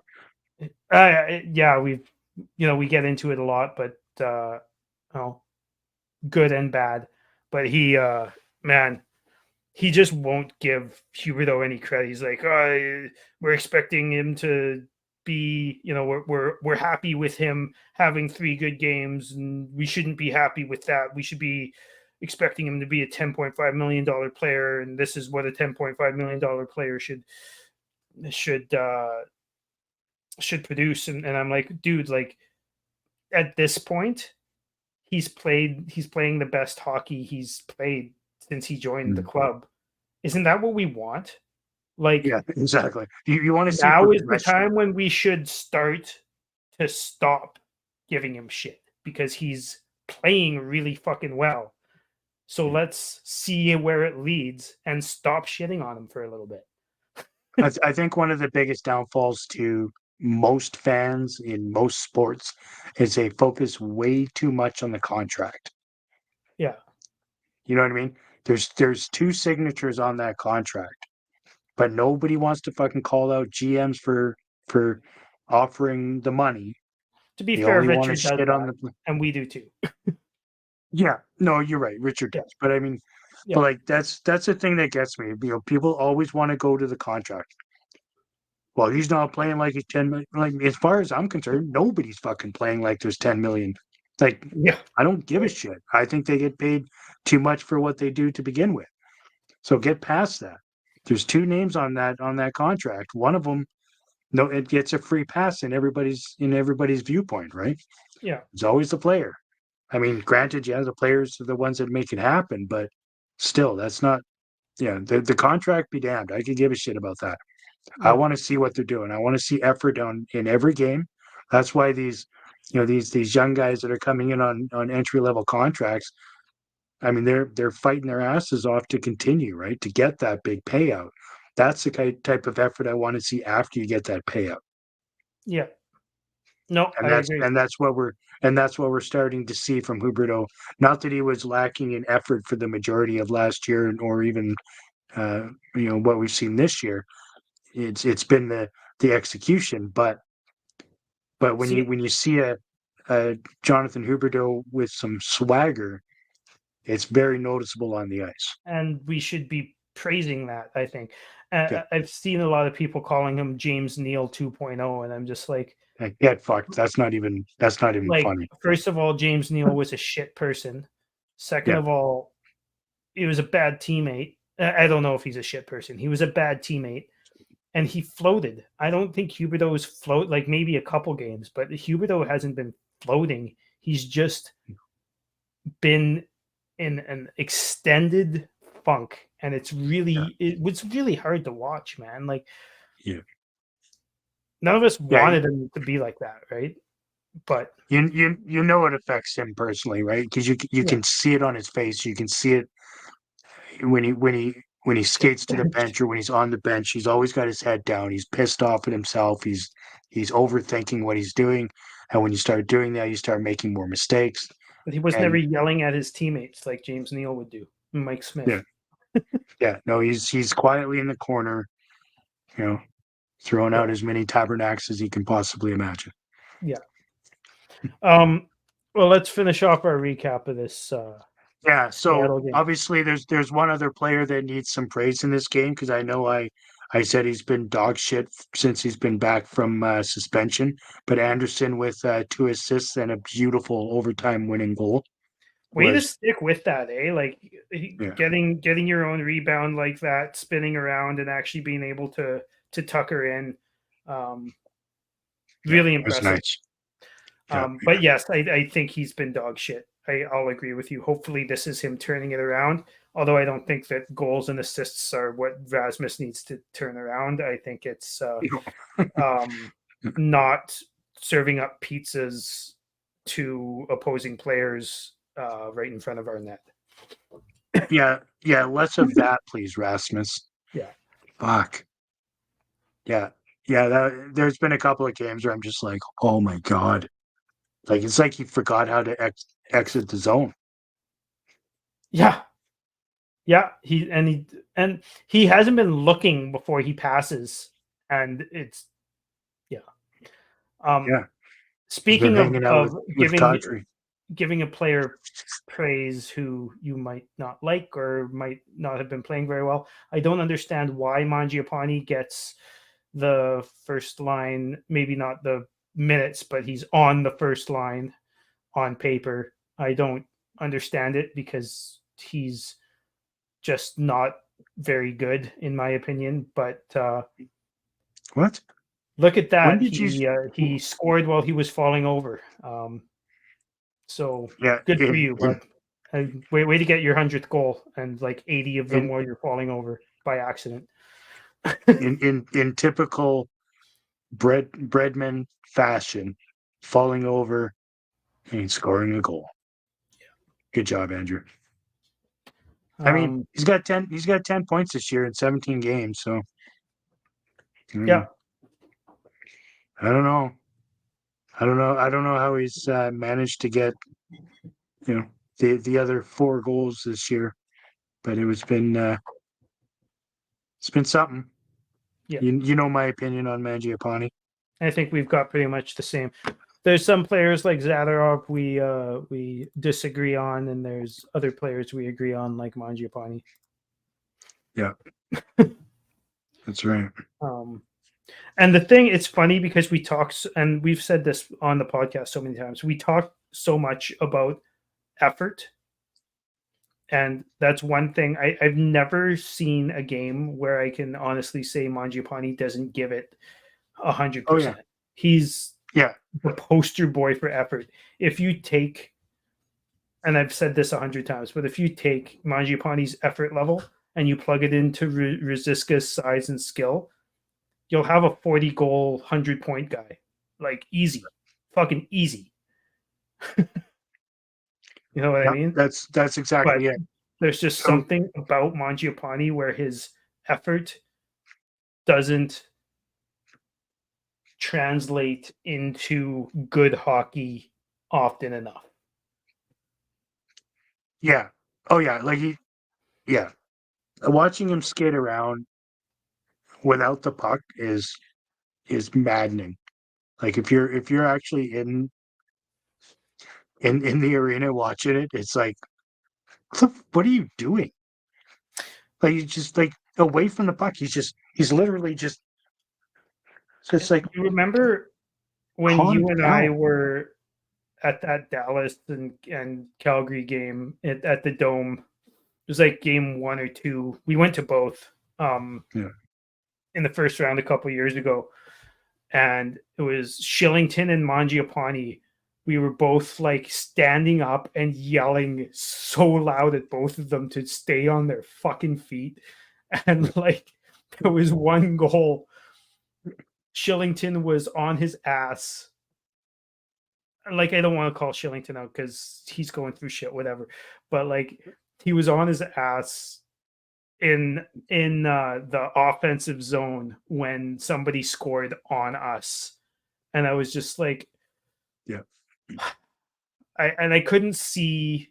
yeah, we get into it a lot, but oh, good and bad. But he man, he just won't give Huberto any credit. He's like, oh, we're expecting him to be, we're happy with him having 3 good games, and we shouldn't be happy with that. We should be expecting him to be a $10.5 million player, and this is what a $10.5 million player should uh, should produce. And I'm like, dude, like at this point, he's playing the best hockey he's played since he joined the club. Isn't that what we want? Like, yeah, exactly. You want to see now is the progression. time when we should start to stop giving him shit because he's playing really fucking well. So let's see where it leads and stop shitting on him for a little bit. I think one of the biggest downfalls to most fans in most sports is they focus way too much on the contract. Yeah. You know what I mean? There's two signatures on that contract, but nobody wants to fucking call out GMs for offering the money. To be They fair, only want to Richard does shit on that, the. and we do too. Yeah, no, you're right. Richard Yeah. does, but I mean, Yeah. but like that's the thing that gets me. You know, people always want to go to the contract. Well, he's not playing like he's 10 million. Like, as far as I'm concerned, nobody's fucking playing like there's 10 million. Like, Yeah. I don't give a shit. I think they get paid too much for what they do to begin with. So get past that. There's two names on that contract. One of them, no, it gets a free pass in everybody's viewpoint, right? Yeah. It's always the player. I mean, granted, yeah, the players are the ones that make it happen, but still, that's not. Yeah, the contract be damned. I could give a shit about that. I Yeah. want to see what they're doing. I want to see effort on in every game. That's why these young guys that are coming in on entry level contracts. I mean, they're fighting their asses off to continue, right? To get that big payout. That's the type of effort I want to see after you get that payout. Yeah. No, I And that's agree. and that's what we're starting to see from Huberto. Not that he was lacking in effort for the majority of last year, or even what we've seen this year. It's been the execution, but See, when you see a Jonathan Huberto with some swagger, it's very noticeable on the ice. and we should be praising that, I think. Yeah, I've seen a lot of people calling him James Neal 2.0, and I'm just like, get fucked. That's not even funny. first of all, James Neal was a shit person. Second Yeah, of all, he was a bad teammate. I don't know if he's a shit person. He was a bad teammate, and he floated. I don't think Huberto's float, like maybe a couple games, but Huberto hasn't been floating. He's just been in an extended funk, and yeah, it was really hard to watch, man. Like, yeah, none of us yeah. wanted him to be like that, right? But You know it affects him personally, right? Because you yeah, can see it on his face. You can see it when he skates to the bench or when he's on the bench. He's always got his head down. He's pissed off at himself. He's overthinking what he's doing, and when you start doing that, you start making more mistakes. but he was never And yelling at his teammates like James Neal would do. Mike yeah, Smith. yeah, no, he's quietly in the corner, you know, throwing Yeah, out as many tabernacles as he can possibly imagine. yeah. Um, well, let's finish off our recap of this Yeah, so Seattle game. obviously there's one other player that needs some praise in this game because I know I said he's been dog shit since he's been back from suspension, but Anderson with 2 assists and a beautiful overtime winning goal Way to was stick with that, eh? Like yeah, getting your own rebound like that, spinning around, and actually being able to tuck her in. Um, yeah, really it was impressive. nice. Yeah, But yes, I think he's been dog shit. I'll agree with you. Hopefully, this is him turning it around. Although I don't think that goals and assists are what Rasmus needs to turn around. I think it's um, not serving up pizzas to opposing players right in front of our net. yeah, less of that, please, Rasmus. Yeah. Fuck. Yeah, yeah. There's been a couple of games where I'm just like, oh my god, like it's like he forgot how to exit the zone. Yeah. Yeah. He hasn't been looking before he passes. And it's yeah. Um Yeah, he's been speaking hanging out of with Kadri. giving a player praise who you might not like or might not have been playing very well. I don't understand why Mangiapane gets the first line, maybe not the minutes, but he's on the first line on paper. I don't understand it because he's just not very good in my opinion. But What? look at When that. did you? He scored while he was falling over. So Yeah, good for you, bud. way to get your 100th goal, and like 80 of them In while you're falling over by accident. in typical Breadman fashion, falling over and scoring a goal. Good job, Andrew. I mean, he's got 10 points this year in 17 games, so Yeah. I don't know. I don't know how he's managed to get, the other 4 goals this year, but it's been something. Yeah. You know my opinion on Mangiapane. I think we've got pretty much the same. There's some players like Zadorov we disagree on, and there's other players we agree on, like Mangiapane. Yeah, that's right. And the thing, it's funny because we talk, and we've said this on the podcast so many times, we talk so much about effort. And that's one thing I've never seen a game where I can honestly say Mangiapane doesn't give it 100%. Oh yeah, He's yeah, the poster boy for effort. If you take, and I've said this 100 times, but if you take Mangiapane's effort level and you plug it into Ruzicka's size and skill, you'll have a 40 goal, 100 point guy. Like easy. Fucking easy. You know what I mean? That's exactly it. There's just something about Mangiapane where his effort doesn't translate into good hockey often enough. Yeah. Oh yeah. Yeah. Watching him skate around without the puck is maddening. Like if you're actually in the arena watching it, it's like, what are you doing? Like he's just like away from the puck. He's literally just. So it's like, you remember when you and down. I were at that Dallas and Calgary game at the Dome? It was like game 1 or 2. We went to both in the first round a couple years ago, and it was Shillington and Mangiapane. We were both like standing up and yelling so loud at both of them to stay on their fucking feet. And like there was one goal. Shillington was on his ass. Like, I don't want to call Shillington out because he's going through shit, whatever. But like he was on his ass in the offensive zone when somebody scored on us. And I was just like, yeah. I couldn't see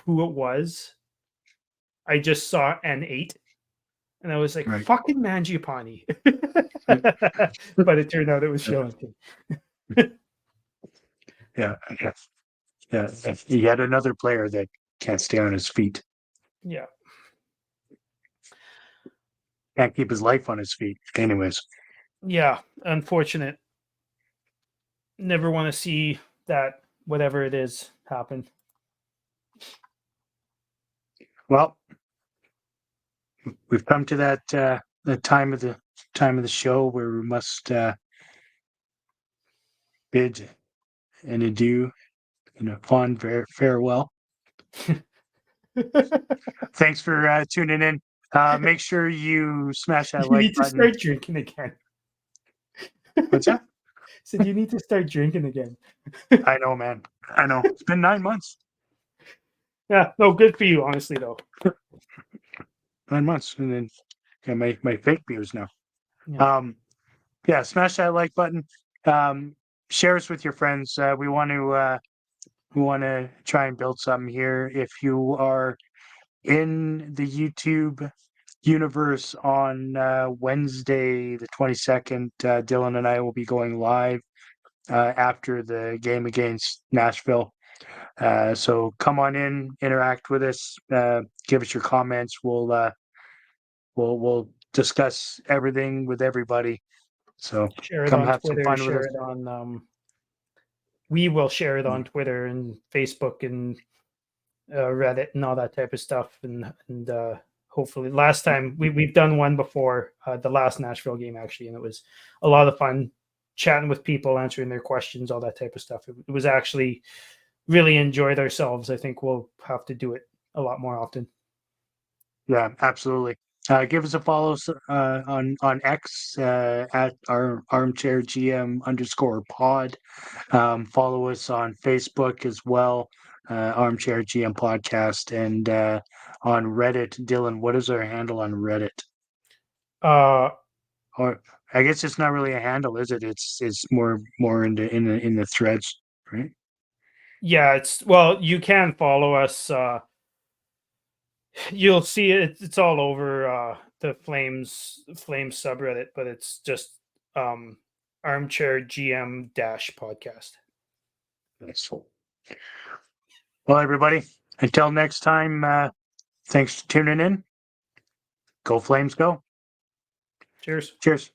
who it was. I just saw N8, and I was like, Right. fucking Mangiapane. But it turned out it was Shillington. Yeah. Yet another player that can't stay on his feet. Yeah. Can't keep his life on his feet. Anyways. Yeah. Unfortunate. Never want to see that, whatever it is, happen. Well, we've come to that the time of the show where we must bid an adieu and a fond farewell. Thanks for tuning in. Make sure you smash that You like need to button. start drinking again. What's that? Said you need to start drinking again. I know, man. I know. It's been 9 months. Yeah, no, good for you, honestly, though. 9 months, and then got my fake beers now. Yeah. Smash that like button. Share us with your friends. We want to try and build something here. If you are in the YouTube universe on Wednesday the 22nd, Dylan and I will be going live after the game against Nashville. So come on in, interact with us, give us your comments. We'll discuss everything with everybody. So Share it come on have Twitter. some fun Share with us. it on. We will share it on Twitter and Facebook and Reddit and all that type of stuff. And hopefully, last time we've done one before, the last Nashville game actually, and it was a lot of fun chatting with people, answering their questions, all that type of stuff. It was actually really enjoyed ourselves, I think we'll have to do it a lot more often. Yeah, absolutely. Give us a follow on X at our ArmChair GM _ follow us on Facebook as well, ArmChair GM Podcast, and on Reddit. Dylan, what is our handle on Reddit? Uh, Or I guess it's not really a handle, is it? It's more in the threads, right? yeah, well, you can follow us. You'll see it's all over the Flames subreddit, but it's just Armchair GM dash podcast. Nice. Well, everybody, until next time, thanks for tuning in. Go Flames, go. Cheers. Cheers.